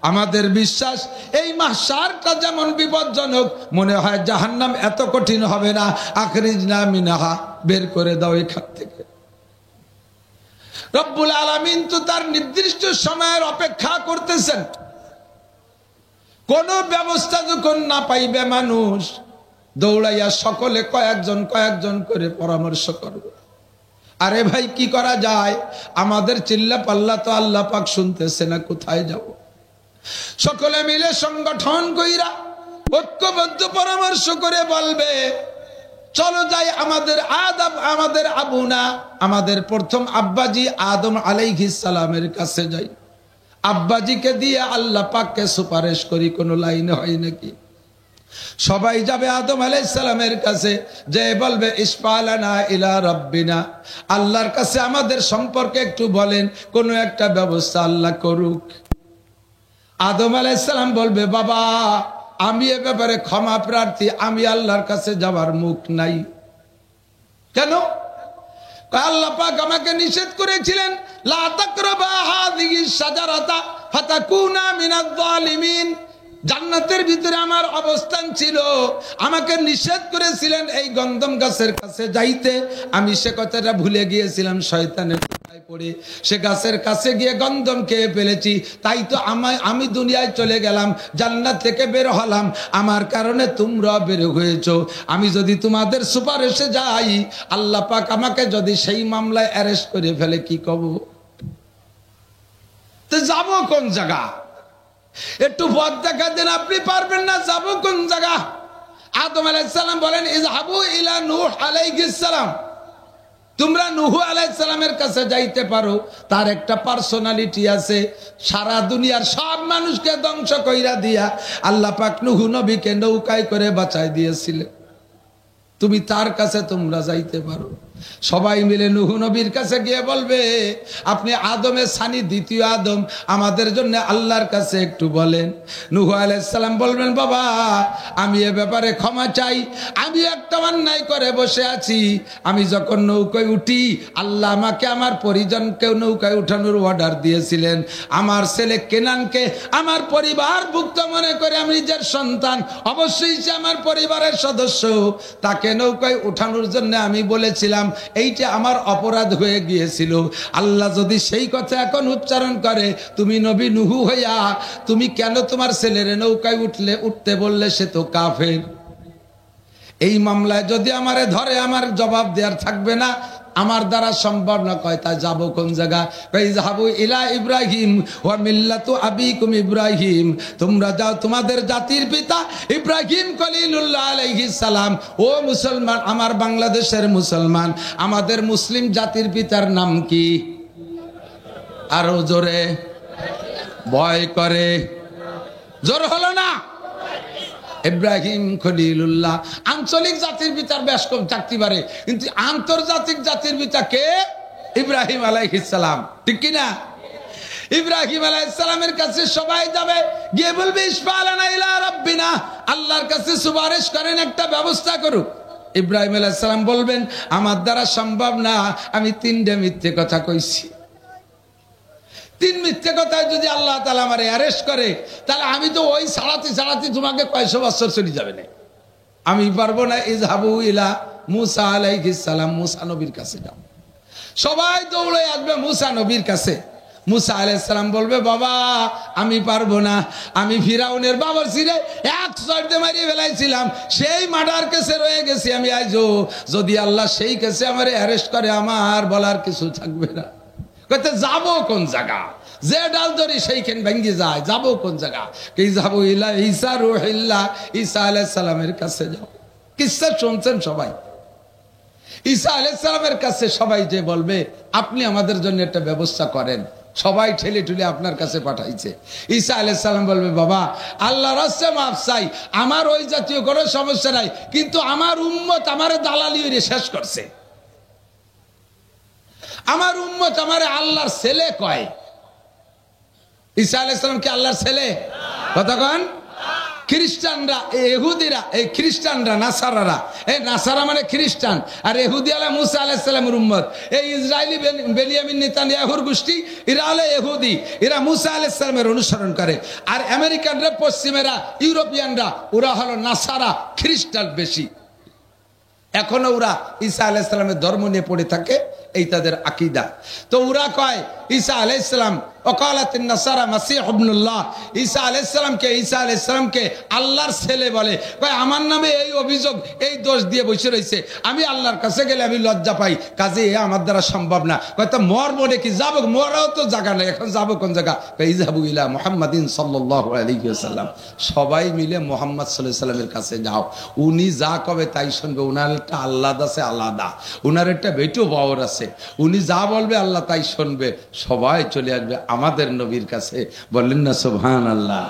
আমাদের বিশ্বাস এই মাহশারটা যেমন বিপজ্জনক, মনে হয় জাহান্নাম এত কঠিন হবে না। আখরিজনা মিনহা, বের করে দাও এখান থেকে। রব্বুল আলামিন তো তার নির্দিষ্ট সময়ের অপেক্ষা করতেছেন। কোন ব্যবস্থা যখন না পাইবে মানুষ, দৌড়াইয়া সকলে কয়েকজন কয়েকজন করে পরামর্শ করবে, আরে ভাই কি করা যায়? আমাদের চিল্লা পাল্লা তো আল্লাহ পাক শুনতেছে না, কোথায় যাব? সকলে মিলে সংগঠন কইরা ঐক্যবদ্ধ পরামর্শ করে বলবে চলো যাই আমাদের আবুনা, আমাদের প্রথম আব্বাজি আদম আলাইহিস সালামের কাছে যাই। আব্বাজিকে দিয়ে আল্লাহ পাককে সুপারিশ করি, কোন লাইনে হয় নাকি? সবাই যাবে আদম আলাইহিস সালামের কাছে, যে বলবে ইসফালানা ইলা রাব্বিনা, আল্লাহর কাছে আমাদের সম্পর্কে একটু বলেন, কোন একটা ব্যবস্থা আল্লাহ করুক। আদম আলাইহিস সালাম বলবে বাবা আমি এ ব্যাপারে ক্ষমা প্রার্থী, আমি আল্লাহর কাছে যাওয়ার মুখ নাই। কেন? আল্লাহ পাক আমাকে নিষেধ করেছিলেন, লা তাকরাবা হাযিহিস শাজারাতা ফাতাকুনা মিনাজ জালিমিন। জান্নাতের ভিতরে আমার অবস্থান ছিল, আমাকে নিষেধ করেছিলেন এই গন্ধম গাছের কাছে যাইতে। আমি সে কথাটা ভুলে গিয়েছিলাম, শয়তানের কথায় পড়ে সে গাছের কাছে গিয়ে গন্ধম খেয়ে ফেলেছি। তাই তো আমি দুনিয়ায় চলে গেলাম, জান্নাত থেকে বের হলাম, আমার কারণে তোমরা বের হয়েছো। আমি যদি তোমাদের সুপারিশে যাই, আল্লাহ পাক আমাকে যদি সেই মামলায় অ্যারেস্ট করে ফেলে, কি কব? তো যাবো কোন জায়গা? একটু পথ দেখা দেন, আপনি পারবেন না, যাবো কোন জায়গা? আদম আলাইহিস সালাম বলেন, ইযহাবু ইলা নূহ আলাইহিস সালাম, তোমরা নূহ আলাইহিস সালামের কাছে যাইতে পারো। তার একটা পার্সোনালিটি আছে, সারা দুনিয়ার সব মানুষকে ধ্বংস কইরা দিয়া আল্লাহ পাক নূহ নবীকে নৌকায় করে বাঁচাই দিয়েছিলেন। তুমি তার কাছে তোমরা যাইতে পারো। সবাই মিলে নূহ নবীর কাছে গিয়ে বলবে, আপনি আদমের সানি দ্বিতীয় আদম, আমাদের জন্য আল্লাহর কাছে একটু বলেন। নূহ আলাইহিস সালাম বলবেন, বাবা আমি এ ব্যাপারে ক্ষমা চাই, আমি একটা অন্যায় করে বসে আছি। আমি যখন নৌকায় উঠি, আল্লাহ আমাকে আমার পরিজনকেও নৌকায় উঠানোর অর্ডার দিয়েছিলেন। আমার ছেলে কেনানকে আমার পরিবারভুক্ত মনে করে, আমি নিজের সন্তান, অবশ্যই সে আমার পরিবারের সদস্য, তাকে নৌকায় উঠানোর জন্য আমি বলেছিলাম। এইটা আমার অপরাধ হয়ে গিয়েছিল। আল্লাহ যদি সেই কথা এখন উচ্চারণ করে, তুমি নবী নূহ হইয়া তুমি কেন তোমার ছেলের নৌকায় উঠতে বললে? সে তো কাফের। এই মামলায় যদি আমারে ধরে, আমার জবাব দেওয়ার থাকবে না, আমার দ্বারা সম্ভব না। কয় তা যাবো কোন জায়গা? যাবো ইলা ইব্রাহিম ওয়া মিল্লাতু আবিকুম ইব্রাহিম, তোমরা যাও তোমাদের জাতির পিতা ইব্রাহিম খলিলুল্লাহ আলাইহিস সালাম। ও মুসলমান, আমার বাংলাদেশের মুসলমান, আমাদের মুসলিম জাতির পিতার নাম কি? আরো জোরে, ভয় করে, জোর হলো না? ইব্রাহিম খলিলুল্লাহ। আঞ্চলিক জাতির পিতার বেশ কম থাকতে পারে, কিন্তু আন্তর্জাতিক জাতির পিতা কে? ইব্রাহিম আলাইহিস সালাম, ঠিক কিনা? ইব্রাহিম আলাইহিস সালামের কাছে সবাই যাবে, গিয়ে বলবে ইসফালানা ইলা রাব্বিনা, আল্লাহর কাছে সুপারিশ করেন, একটা ব্যবস্থা করুক। ইব্রাহিম আলাইহিস সালাম বলবেন, আমার দ্বারা সম্ভব না, আমি 3টে মিথ্যে কথা কইছি। 3 মিথ্যে কথায় যদি আল্লাহ তাআলা আমারে অ্যারেস্ট করে, তাহলে আমি তো ওই ছাড়াতে তোমাকে কয়শো বছর চলে যাবে না, আমি পারবো না। ইযহাবু ইলা মূসা আলাইহিস সালাম, মূসা নবীর কাছে যাও। সবাই দৌড়ে আসবে মূসা নবীর কাছে। মূসা আলাইহিস সালাম বলবে, বাবা আমি পারবো না, আমি ফিরাউনের বাবরচিরে 1 চড়তে মারিয়ে ফেলাইছিলাম, সেই মার্ডার কেসে রয়ে গেছি আমি আইজো। যদি আল্লাহ সেই কেসে আমারে অ্যারেস্ট করে, আমার বলার কিছু থাকবে না। কইতে যাবো কোন জায়গা? যে ডাল ধরি সেইখান ভেঙ্গে যায়, যাবো কোন জায়গা? কি যাবো ইলা ঈসা রূহুল্লাহ, ঈসা আলাইহিস সালামের কাছে যাও। কিসসা শুনছেন সবাই? ঈসা আলাইহিস সালামের কাছে সবাই যে বলবে, আপনি আমাদের জন্য একটা ব্যবস্থা করেন। সবাই ঠেলে ঠুলে আপনার কাছে পাঠাইছে। ঈসা আলাইহিস সালাম বলবে, বাবা আল্লাহর রাস্তায় মাফ চাই, আমার ওই জাতীয় কোনো সমস্যা নাই, কিন্তু আমার উম্মত আমার দালালি শেষ করছে। আমার উম্মত আমারে আল্লাহর ছেলে কয়। ঈসা আলাইহিস সালাম কি আল্লাহর ছেলে? কথা কন। খ্রিস্টানরা, ইহুদিরা, এই খ্রিস্টানরা, নাসারারা, এই নাসারা মানে খ্রিস্টান, আর ইহুদি আলা মুসা আলাইহিস সালামের উম্মত। এই ইসরায়েলি বেনিয়ামিন নেতানিয়াহুর গোষ্ঠী, এরা হলো ইহুদি, এরা মুসা আলাইহিস সালামের অনুসরণ করে। আর আমেরিকানরা, পশ্চিমেরা, ইউরোপিয়ানরা, ওরা হলো নাসারা, খ্রিস্টান বেশি। এখনো ওরা ঈসা আলাইহিস সালামের ধর্ম নিয়ে পড়ে থাকে, এই তাদের আকীদা। তো ওরা কয় ঈসা আলাইহিস সালাম ওয়াকালাতিন নাসারা মাসীহ ইবনুল্লাহ, ঈসা আলাইহিস সালামকে আল্লাহর ছেলে বলে। কয় আমার নামে এই অভিযোগ, এই দোষ দিয়ে বসে রয়েছে, আমি আল্লাহর কাছে গেলে আমি লজ্জা পাই, কাজে এ আমার দ্বারা সম্ভব না। কয় তো মরবো নাকি? যাবো, মরাও তো জায়গা নেই, এখন যাবো কোন জায়গা? ইযহাবু ইলা মুহাম্মাদিন সাল্লাল্লাহু আলাইহি ওয়াসাল্লাম, সবাই মিলে মুহাম্মদ সাল্লাল্লাহু আলাইহি ওয়াসাল্লামের কাছে যাও। উনি যা কবে তাই শুনবে, উনার একটা আল্লাহ আছে, আলাদা, উনার একটা বেটো পাওয়ার আছে, উনি যা বলবে আল্লাহ তাই শুনবে। সবাই চলে আসবে আমাদের নবীর কাছে, বললেন না সুবহানাল্লাহ।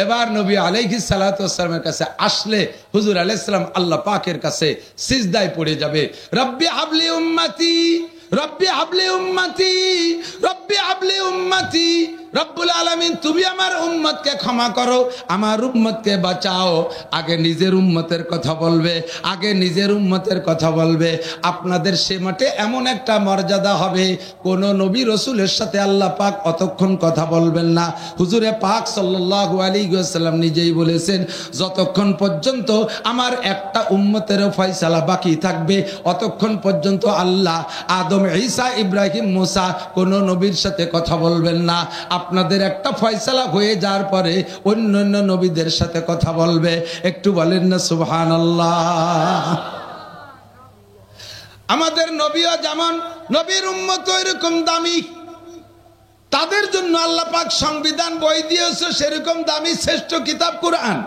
এবার নবী আলাইহিস সালাতু ওয়াস সালামের কাছে আসলে হুজুর আলাইহিস সালাম আল্লাহ পাকের কাছে সিজদায় পড়ে যাবে, রব্বি হাবলি উম্মতি, রব্বি হাবলি উম্মতি, রব্বি হাবলি উম্মতি, রব্বুল আলামিন তুমি আমার উম্মতকে ক্ষমা করো, আমার উম্মতকে বাঁচাও। আগে নিজের উম্মতের কথা বলবে, আগে নিজের উম্মতের কথা বলবে। আপনাদের সে মাঠে এমন একটা মর্যাদা হবে, কোন নবী রসুলের সাথে আল্লাহ পাক অতক্ষণ কথা বলবেন না। হুজুরে পাক সাল্লাল্লাহু আলাইহি ওয়াসাল্লাম নিজেই বলেছেন, যতক্ষণ পর্যন্ত আমার একটা উম্মতেরও ফয়সালা বাকি থাকবে, অতক্ষণ পর্যন্ত আল্লাহ আদম, ঈসা, ইব্রাহিম, মুসা কোন নবীর সাথে কথা বলবেন না। আপনাদের একটা ফয়সালা হয়ে যাওয়ার পরে অন্যান্য নবীদের সাথে কথা বলবে। একটু বলেন না সুবহানাল্লাহ। আমাদের নবীও যেমন, নবীর উম্মত এরকম দামি, তাদের জন্য আল্লাহ পাক সংবিধান বই দিয়েছে সেরকম দামি শ্রেষ্ঠ কিতাব কোরআন।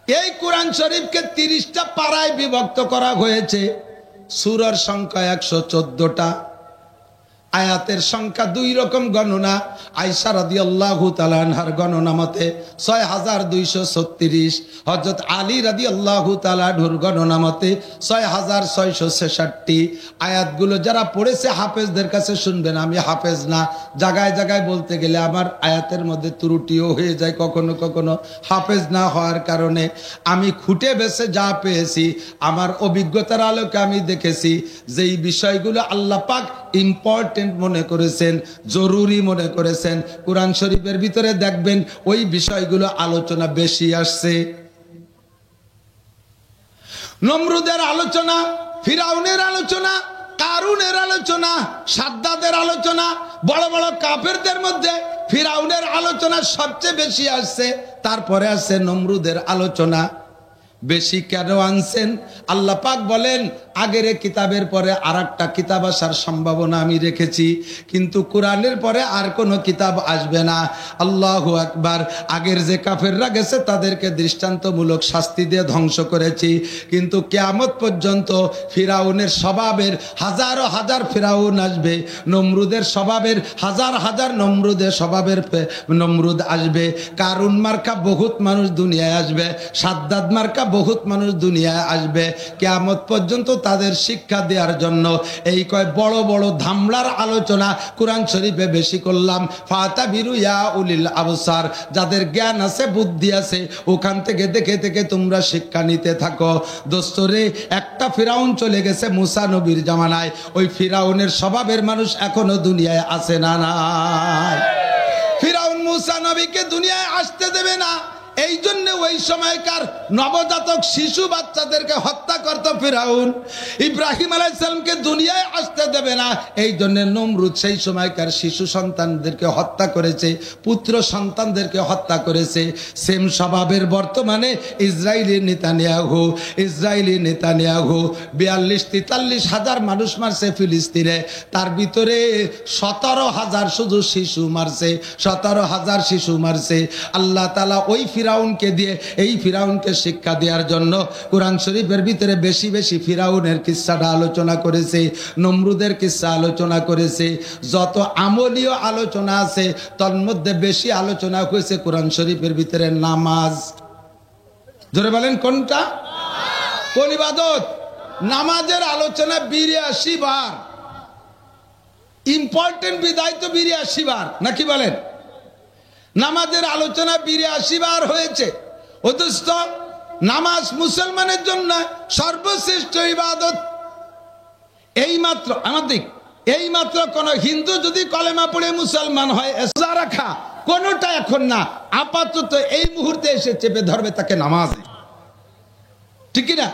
এই কোরআন শরীফকে 30টা পাড়ায় বিভক্ত করা হয়েছে। সূরার সংখ্যা 114টা, আয়াতের সংখ্যা 2 রকম গণনা। আয়েশা রাদিয়াল্লাহু তাআলা আনহার গণনা মতে 6236, হযরত আলী রাদিয়াল্লাহু তাআলা আনহুর গণনা মতে 6666। আয়াতগুলো যারা পড়েছে হাফেজদের কাছে শুনবেন, আমি হাফেজ না, জায়গায় জায়গায় বলতে গেলে আমার আয়াতের মধ্যে ত্রুটিও হয়ে যায় কখনো কখনো, হাফেজ না হওয়ার কারণে। আমি খুঁটে বেছে যা পেয়েছি, আমার অভিজ্ঞতার আলোকে আমি দেখেছি যেই বিষয়গুলো আল্লাহ পাক ইম্পর্টেন্ট মনে করেছেন, জরুরি মনে করেছেন, কোরআন শরীফের ভিতরে দেখবেন ওই বিষয়গুলো আলোচনা বেশি আসছে। নমরুদের আলোচনা, ফিরাউনের আলোচনা, কারুনের আলোচনা, সাদ্দাদের আলোচনা, বড় বড় কাফেরদের মধ্যে ফিরাউনের আলোচনা সবচেয়ে বেশি আসছে, তারপরে আসছে নমরুদের আলোচনা। বেশি কেন আনছেন? আল্লাহ পাক বলেন, আগের কিতাবের পরে আরেকটা কিতাব আসার সম্ভাবনা আমি রেখেছি, কিন্তু কোরআনের পরে আর কোনো কিতাব আসবে না। আল্লাহু আকবার। আগের যে কাফেররা গেছে তাদেরকে দৃষ্টান্তমূলক শাস্তি দিয়ে ধ্বংস করেছি, কিন্তু কিয়ামত পর্যন্ত ফিরাউনের স্বভাবের হাজারো হাজার ফিরাউন আসবে, নমরুদের স্বভাবের হাজার হাজার নমরুদের স্বভাবের নমরুদ আসবে, কারুন মার্কা বহুত মানুষ দুনিয়ায় আসবে, সাদ্দাদ মার্কা বহুত মানুষ দুনিয়ায় আসবে। কিয়ামত পর্যন্ত তাদের শিক্ষা দেওয়ার জন্য এই কয় বড় বড় ধামলার আলোচনা কোরআন শরীফে বেশি করলাম। ফাতাবিরু ইয়া উলিল আবসার, যাদের জ্ঞান আছে, বুদ্ধি আছে, ওখান থেকে দেখে দেখে তোমরা শিক্ষা নিতে থাকো। দোস্তরে, একটা ফিরাউন চলে গেছে মুসা নবীর জামানায়, ওই ফিরাউনের স্বভাবের মানুষ এখনো দুনিয়ায় আছে না নাই? ফিরাউন মুসা নবীকে দুনিয়ায় আসতে দেবে না, এই জন্য ওই সময়কার নবজাতক শিশু বাচ্চাদেরকে হত্যা করত ফিরাউন। ইব্রাহিম আলাইহিস সালামকে দুনিয়ায় আসতে দেবে না, এই জন্য নমরুদ সেই সময়কার শিশু সন্তানদেরকে হত্যা করেছে, পুত্র সন্তানদেরকে হত্যা করেছে। সেম স্বভাবের বর্তমানে ইসরায়েলি নেতানিয়াহু 42-43 হাজার মানুষ মারছে ফিলিস্তিনে, তার ভিতরে 17,000 শুধু শিশু মারছে, 17,000 শিশু মারছে। আল্লাহ তাআলা ওই ফিরাউনকে দিয়ে এই ফিরাউনকে শিক্ষা দেওয়ার জন্য কোরআন শরীফের ভিতরে বেশি বেশি ফিরাউনের কিস্সাটা আলোচনা করেছে, নমরুদের কিস্সা আলোচনা করেছে। যত আমলীয় আলোচনা আছে তার মধ্যে বেশি আলোচনা হয়েছে কোরআন শরীফের ভিতরে নামাজ। জোরে বলেন কোনটা? কোন ইবাদত? নামাজের আলোচনা 82 বার। ইম্পর্টেন্ট বিদায় তো 82 বার, নাকি বলেন? নামাজের আলোচনা 82 বার হয়েছে। অথচ নামাজ মুসলমানের জন্য সর্বশ্রেষ্ঠ ইবাদত। এইমাত্র আমাদের এইমাত্র কোন হিন্দু যদি কলেমা পড়ে মুসলমান হয়, রোজা রাখা কোনটা এখন না, আপাতত এই মুহূর্তে এসে চেপে ধরবে তাকে নামাজে, ঠিক না?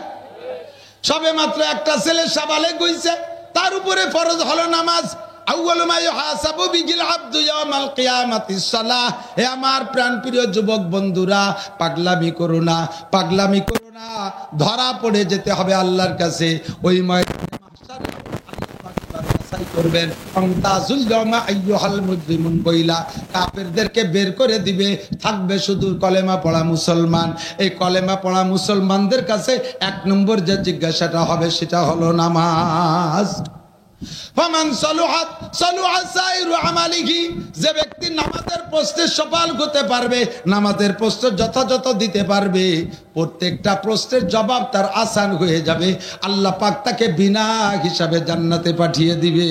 সবে মাত্র একটা ছেলে সাবালেগ হইছে, তার উপরে ফরজ হলো নামাজ। আমার প্রাণপ্রিয় যুবক বন্ধুরা, পাগলামি করো না, পাগলামি করো না, ধরা পড়ে যেতে হবে আল্লাহর কাছে। ওই করবেন কাফেরদেরকে বের করে দিবে, থাকবে শুধু কলেমা পড়া মুসলমান। এই কলেমা পড়া মুসলমানদের কাছে 1 নম্বর যে জিজ্ঞাসাটা হবে সেটা হলো নামাজ। ফামান সালুহাত সালুহা সাইরু আমালিহি, যে ব্যক্তি নামাজের প্রশ্নের সফল হতে পারবে, নামাজের প্রশ্ন যথাযথ দিতে পারবে, প্রত্যেকটা প্রশ্নের জবাব তার আসান হয়ে যাবে। আল্লাহ পাক তাকে বিনা হিসাবে জান্নাতে পাঠিয়ে দিবে।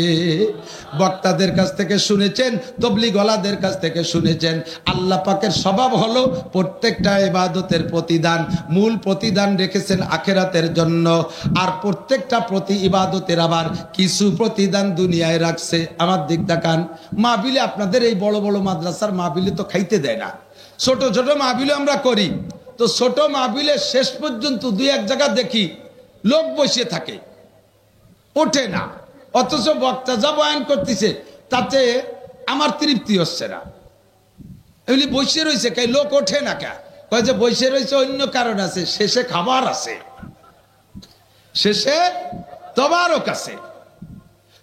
বক্তাদের কাছ থেকে শুনেছেন, তবলিগওয়ালাদের কাছ থেকে শুনেছেন, আল্লাহ পাকের স্বভাব হলো প্রত্যেকটা ইবাদতের প্রতিদান, মূল প্রতিদান রেখেছেন আখিরাতের জন্য, আর প্রত্যেকটা প্রতি ইবাদতের আবার কিছু প্রতিদান দুনিয়ায় রাখছে। আমার দিক তাকান, মাহফিলে আপনাদের এই বড় বড় মাদ্রাসার মাহফিলে তো খাইতে দেয় না, ছোট ছোট মাহফিলে আমরা করি, তো ছোট মাহফিলে শেষ পর্যন্ত দুই এক জায়গা দেখি লোক বসে থাকে, ওঠে না, অথচ বক্তা যা বয়ান করতেছে তাতে আমার তৃপ্তি হচ্ছে না। এগুলি বসে রয়েছে, কে লোক ওঠে না, কে কয় যে বসে রয়েছে অন্য কারণ আছে, শেষে খাবার আছে, শেষে তবারক আছে।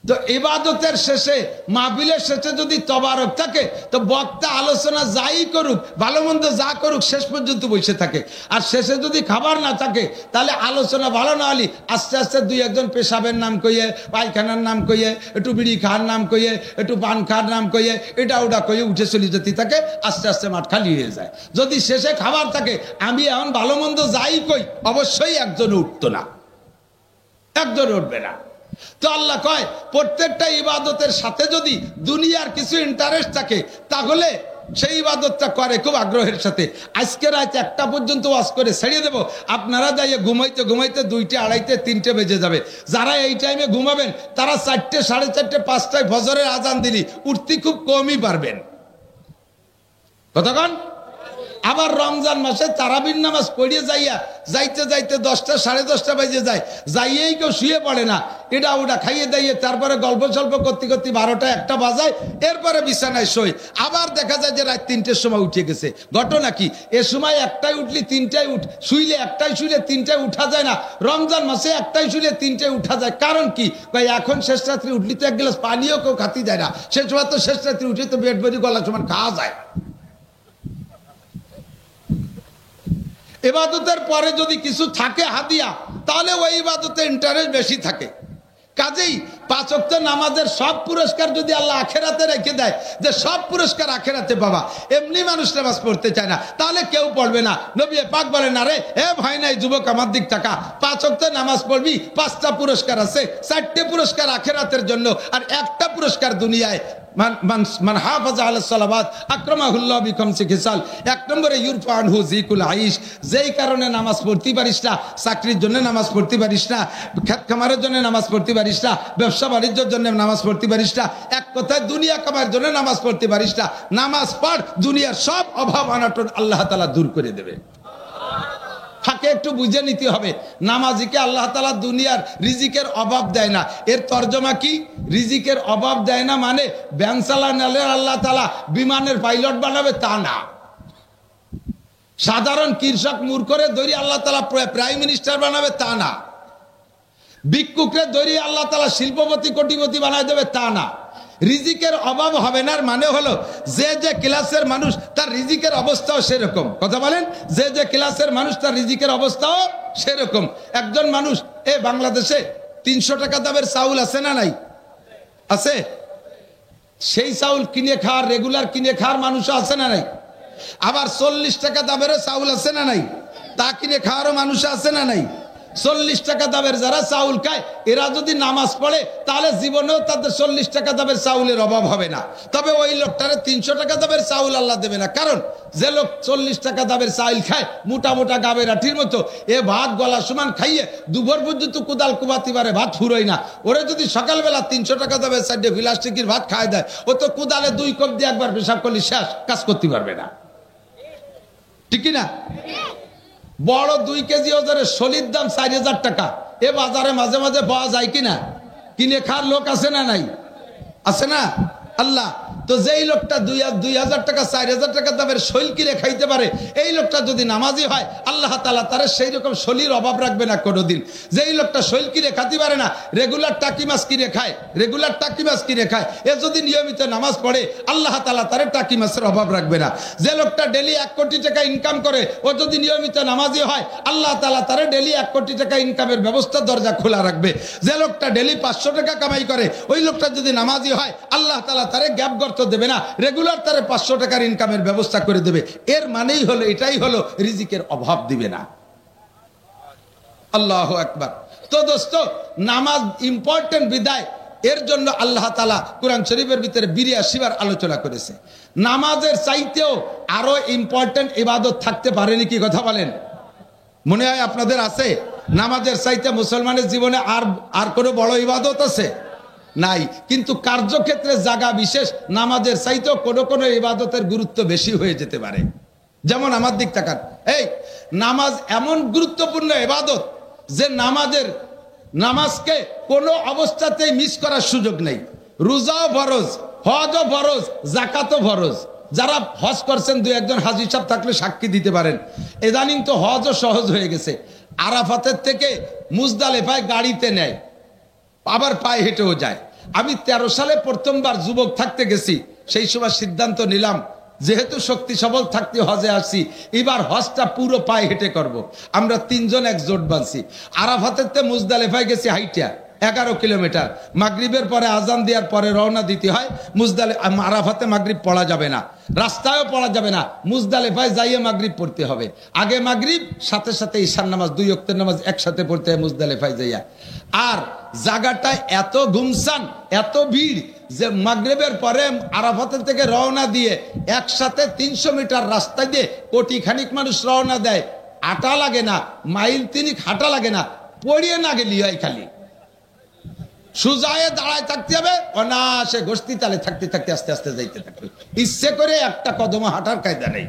তো ইবাদতের শেষে, মাহফিলের শেষে যদি তবারক থাকে, তো বক্তা আলোচনা যাই করুক, ভালো মন্দ যা করুক, শেষ পর্যন্ত বসে থাকে। আর শেষে যদি খাবার না থাকে, তাহলে আলোচনা ভালো না হলে আস্তে আস্তে দুই একজন পেশাবের নাম কইয়ে, পায়খানার নাম কইয়ে, একটু বিড়ি খাওয়ার নাম কইয়ে, একটু পান খাওয়ার নাম কইয়ে, এটা ওটা কইয়ে উঠে চলে যেতে থাকে, আস্তে আস্তে মাঠ খালি হয়ে যায়। যদি শেষে খাবার থাকে, আমি এখন ভালো মন্দ যাই কই, অবশ্যই একজন উঠতো না, একজন উঠবে না। তো আল্লাহ কয় প্রত্যেকটা ইবাদতের সাথে যদি দুনিয়ার কিছু ইন্টারেস্ট থাকে, তাহলে সেই ইবাদতটা করে খুব আগ্রহের সাথে। আজকে রাত 1টা পর্যন্ত ওয়াজ করে ছেড়ে দেবো, আপনারা যাইয়ে ঘুমাইতে ঘুমাইতে 2টে, 2:30, 3টে বেজে যাবে। যারা এই টাইমে ঘুমাবেন তারা 4টে, 4:30, 5টায় ফজরের আজান দিলি উঠতে খুব কমই পারবেন। কতক্ষণ? আবার রমজান মাসে তারাবির নামাজ পড়িয়ে যাইতে যাইতে 10টা, 10:30 বেজে যায়, যাইয়েই কেউ শুয়ে পড়ে না, এটা ওটা খাইয়ে দাইয়ে তারপরে গল্প সল্প করতে করতে 12টা, 1টা বাজায়, এরপরে বিছানায় শোয়। আবার দেখা যায় যে রাত 3টের সময় উঠে গেছে। ঘটনা কি? এ সময় 1টায় উঠলি 3টায় শুইলে, 1টায় শুইলে 3টায় উঠা যায় না। রমজান মাসে 1টায় শুইলে 3টায় উঠা যায়। কারণ কি? এখন শেষ রাত্রি উঠলি তো 1 গ্লাস পানিও কেউ খাতি যায় না, শেষ সময় তো শেষ রাত্রি উঠে তো পেট ভরি গলা সমান খাওয়া যায়। ইবাদতের পরে যদি কিছু থাকে হাদিয়া, তাহলে ওই ইবাদতে ইন্টারেস্ট বেশি থাকে। কাজেই 5 ওয়াক্ত নামাজের সব পুরস্কার যদি আল্লাহ আখেরাতে রেখে দেয়, যে সব পুরস্কার আখেরাতে পাবা, এমনি মানুষ নামাজ পড়তে চায় না, তাহলে কেউ পড়বে না। নবী পাক বলেন, আরে এ ভাই নাই যুবক, আমার দিক টাকা, 5 ওয়াক্ত নামাজ পড়বি, 5টা পুরস্কার আছে, 4টে পুরস্কার আখেরাতের জন্য, আর 1টা পুরস্কার দুনিয়ায়। মান হাফাজা আলা সালাওয়াত আকরামাহুল্লাহ বিখামসি খিসাল। 1 নম্বরে ইউরফা আনহু যিকুল আইশ, যেই কারণে নামাজ পড়তে পারিস না, চাকরির জন্য নামাজ পড়তে পারিস না, খেত খামারের জন্য নামাজ পড়তে পারিস না, ব্যবসা বাণিজ্যের জন্য নামাজ পড়তে পারিস না, এক কথায় দুনিয়া কামার জন্য নামাজ পড়তে পারিস না, নামাজ পড়, দুনিয়ার সব অভাব অনটন আল্লাহ তাআলা দূর করে দেবে। ফাঁকে একটু বুঝে নিতে হবে, নামাজিকে আল্লাহ তাআলা দুনিয়ার রিজিকের অভাব দেয় না। এর তর্জমা কি? রিজিকের অভাব দেয় না মানে ব্যান চালালে আল্লাহ তাআলা বিমানের পাইলট বানাবে তা না। সাধারণ কৃষক মূর্খরে ধরি আল্লাহ তাআলা প্রাইম মিনিস্টার বানাবে তা না। ভিক্ষুকরে ধরি আল্লাহ তাআলা শিল্পপতি কোটিপতি বানায় দেবে তা না। রিজিকের অভাব হবে না মানে হলো, যে যে ক্লাসের মানুষ তার রিজিকের অবস্থাও সেরকম। কথা বলেন, যে যে ক্লাসের মানুষ তার রিজিকের অবস্থাও সেরকম। একজন মানুষ বাংলাদেশে 300 টাকা দামের চাউল আছে না নাই? আছে। সেই চাউল কিনে খাওয়ার, রেগুলার কিনে খাওয়ার মানুষও আছে না নাই? আবার 40 টাকা দামের চাউল আছে না নাই? তা কিনে খাওয়ারও মানুষ আছে না নাই? 40 টাকা দামের যারা চাউল খায়, এরা যদি নামাজ পড়ে, তাহলে জীবনেও তাদের 40 টাকা দামের চাউলের অভাব হবে না। তবে ওই লোকটারে 300 টাকা দামের চাউল আল্লাহ দেবে না। কারণ যে লোক 40 টাকা দামের চাউল খায়, মোটা মোটা গাবের আঠির মতো, এ ভাত গলা সমান খাইয়ে দুপুর পর্যন্ত কুদাল কুবাতি পারে, ভাত ফুরোয় না। ওরে যদি সকালবেলা 300 টাকা দামের সাইডে প্লাস্টিকের ভাত খায় দেয়, ও তো কুদালে 2 কোপ দিয়ে একবার পেশাব করলে শেষ, কাজ করতে পারবে না। ঠিক না? বড় 2 কেজি ওজনের সলির দাম 4000 টাকা। এ বাজারে মাঝে মাঝে পাওয়া যায় কিনা? কিনে খাওয়ার লোক আছে না নাই? আছে না? আল্লাহ তো যেই লোকটা 2,000 টাকা 4,000 টাকা দামের শৈল কিনে খাইতে পারে, এই লোকটা যদি নামাজি হয় আল্লাহ তাআলা তার সেই রকম শৈলীর অভাব রাখবে না কোনোদিন। যেই লোকটা শৈল কিনে খাতে পারে না, রেগুলার টাকি মাছ কিনে খায়, এ যদি নিয়মিত নামাজ পড়ে আল্লাহ তাআলা তার টাকি মাছের অভাব রাখবে না। যে লোকটা ডেলি 1 কোটি টাকা ইনকাম করে, ও যদি নিয়মিত নামাজি হয় আল্লাহ তাআলা তার ডেলি 1 কোটি টাকা ইনকামের ব্যবস্থা দরজা খোলা রাখবে। যে লোকটা ডেলি 500 টাকা কামাই করে, ওই লোকটা যদি নামাজি হয় আল্লাহ তাআলা তারে গ্যাপ গর্ত দেবে না, রেগুলার তারে 500 টাকার ইনকামের ব্যবস্থা করে দেবে। এর মানেই হলো, এটাই হলো রিজিকের অভাব দিবে না। আল্লাহু আকবার। তো দোস্ত, নামাজ ইম্পর্টেন্ট বিদায়, এর জন্য আল্লাহ তাআলা কোরআন শরীফের ভিতরে 82 বার আলোচনা করেছে। নামাজের চাইতেও আরো ইম্পর্টেন্ট ইবাদত থাকতে পারেনি, কি কথা বলেন? মনে হয় আপনাদের আছে? নামাজের চাইতে মুসলমানের জীবনে আর কোনো বড় ইবাদত আছে? নাই। কিন্তু কার্যক্ষেত্রে জায়গা বিশেষ নামাজের চাইতেও কোনো ইবাদতের গুরুত্ব বেশি হয়ে যেতে পারে। যেমন আমার দিক তাকান, এই নামাজ এমন গুরুত্বপূর্ণ ইবাদত যে নামাজকে কোনো অবস্থাতেই মিস করার সুযোগ নেই। রোজাও ফরজ, হজও ফরজ, যাকাতও ফরজ। যারা হজ করছেন, 2-1 হাজী সাহেব থাকলে সাক্ষী দিতে পারেন, ইদানিং তো হজও সহজ হয়ে গেছে। আরাফাতের থেকে মুজদালিফায় গাড়িতে নেয়, আবার পায়ে হেঁটেও যায়। আমি 13 সালে প্রথমবার যুবক থাকতে গেছি, সেই সময় সিদ্ধান্ত নিলাম যেহেতু শক্তি সবল থাকতে হজে আসছি, এবার হজটা পুরো পায়ে হেঁটে করব। আমরা 3 জন এক জোট বাঁধছি। আরাফাতের মুজদালিফায় গেছি হাইটা 11 কিলোমিটার। মাগরিবের পরে আজান দেওয়ার পরে রওনা দিতে হয়। আরাফাতে মাগরিব পড়া যাবে না, রাস্তায়ও পড়া যাবে না, মুজদালিফায় যাইয়ে মাগরিব পড়তে হবে। আগে মাগরিব, সাথে সাথে ঈশার নামাজ, 2 ওয়াক্তের নামাজ একসাথে পড়তে হয় মুজদালিফায় যাইয়া। আর জায়গাটা এত গুমসান, এত ভিড় যে মাগরিবের পরে আরাফাতের থেকে রওনা দিয়ে একসাথে 300 মিটার রাস্তা দিয়ে কোটি খানিক মানুষ রওনা দেয়। আটা লাগে না, মাইল 3 হাঁটা লাগে না, পড়িয়ে না গেলি হয়, খালি সুজায়ে দাঁড়ায় থাকতে হবে, অনায়াসে গোষ্ঠী তালে থাকতে থাকতে আস্তে আস্তে যাইতে থাকবে। ইচ্ছে করে একটা কদম হাঁটার কায়দা নেই।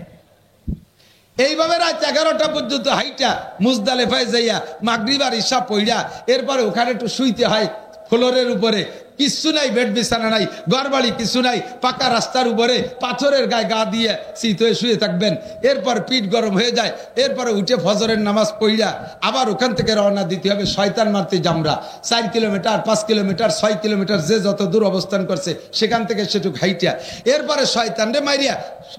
এইভাবে রাত 11টা পর্যন্ত হাইটা মুজদালিফায় যাইয়া মাগরিব আর ঈশা পইড়া এরপরে ওখানে একটু শুইতে হয় ফ্লোরের উপরে। কিচ্ছু নাই, বেড বিছানা নাই, ঘরবাড়ি কিছু নাই, পাকা রাস্তার উপরে পাথরের গায়ে গা দিয়ে শীত হয়ে শুয়ে থাকবেন। এরপর পিঠ গরম হয়ে যায়, এরপরে উঠে ফজরের নামাজ পড়িয়া আবার ওখান থেকে রওনা দিতে হবে শয়তান মারতে জামরা। 4 কিলোমিটার, 5 কিলোমিটার, 6 কিলোমিটার, যে যত দূর অবস্থান করছে সেখান থেকে সেটুক হাইটিয়া এরপরে শয়তান রে মাইরিয়া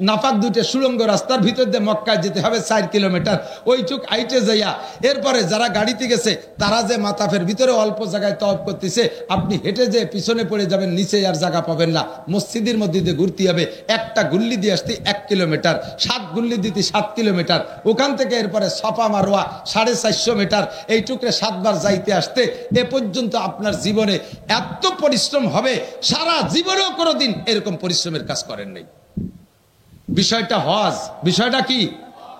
নাফাক 2টে সুড়ঙ্গ রাস্তার ভিতর দিয়ে মক্কায় যেতে হবে 4 কিলোমিটার। ওইটুক হাইটে যাইয়া এরপরে যারা গাড়িতে গেছে তারা যে মাতাফের ভিতরে অল্প জায়গায় তওয়াফ করতেছে, আপনি হেঁটে যে পিছনে পড়ে যাবেন, নিচে আর জায়গা পাবেন না। মসজিদের মধ্যে দিয়ে ঘুরতে হবে, একটা গুল্লি দিয়ে আসতে 1 কিলোমিটার, 7 গুল্লি দিতে 7 কিলোমিটার, ওখান থেকে এরপরে সফা মারোয়া 450 মিটার, এই টুকরে 7 বার যাইতে আসতে এ পর্যন্ত আপনার জীবনে এত পরিশ্রম হবে, সারা জীবনেও কোনোদিন এরকম পরিশ্রমের কাজ করেন নাই। বিষয়টা হজ, বিষয়টা কি?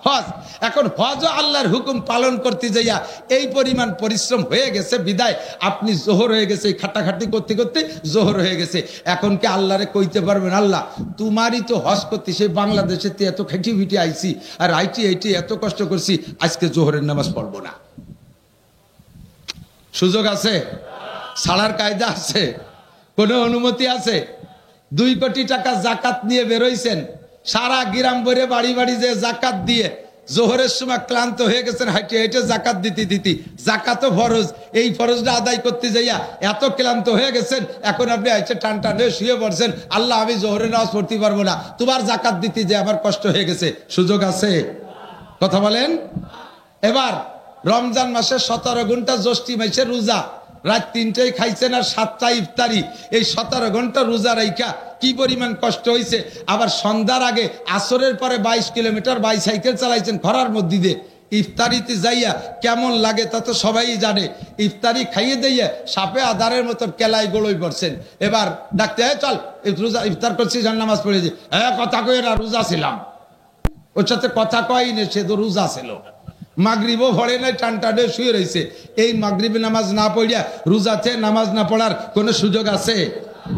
হজ। এখন হজ আল্লাহর হুকুম পালন করতে যাইয়া এই পরিমাণ পরিশ্রম হয়ে গেছে বিদায় আপনি জোহর হয়ে গেছে, খাটাখাটি করতে করতে জোহর হয়ে গেছে। এখন কি আল্লাহরে কইতে পারবেন, আল্লাহ তোমারই তো হজ করতে, সেই বাংলাদেশে এত খেটি ফিটি আইছি আর এইটি এত কষ্ট করছি, আজকে জোহরের নামাজ পড়বো না? সুযোগ আছে? ছাড়ার কায়দা আছে? কোনো অনুমতি আছে? 2 কোটি টাকা জাকাত নিয়ে বেরোইছেন, সারা গ্রাম ভরে বাড়ি বাড়ি যে জাকাত দিয়ে জোহরের সময় ক্লান্ত হয়ে গেছেন, হাইটে হাইটে জাকাত দিতে, জাকাতও ফরজ, এই ফরজটা আদায় করতে যাইয়া এত ক্লান্ত হয়ে গেছেন, এখন আপনি আইসে টান টান হয়ে শুয়ে পড়ছেন, আল্লাহ আমি জোহরের নামাজ পড়তে পারবো না, তোমার জাকাত দিতে যে আমার কষ্ট হয়ে গেছে। সুযোগ আছে? কথা বলেন। এবার রমজান মাসে 17 ঘন্টা জ্যৈষ্ঠী মাসে রোজা, রাত 3টায় খাইছেন আর 7টায় ইফতারি, এই 17 ঘন্টা রোজা রাইখা কি পরিমাণ কষ্ট হয়েছে। আবার সন্ধ্যার আগে আসরের পরে 22 কিলোমিটার বাইসাইকেল চালাইছেন খরার মধ্যে দিয়ে, ইফতারিতে যাইয়া কেমন লাগে তা তো সবাই জানে। ইফতারি খাইয়ে দিয়ে সাপে আধারের মতো কেলাই গোলই পড়ছেন। এবার ডাকতে চল রোজা ইফতার করছি, নামাজ পড়েছি, হ্যাঁ কথা কয়ে না রোজা ছিলাম, ওর সাথে কথা কয়নি, সে তো রোজা ছিল। মাগরিবও ভরে নাই, টান টানে শুয়ে রয়েছে। এই মাগরিবে নামাজ না পড়িয়া রোজাতে নামাজ না পড়ার কোনো সুযোগ আছে?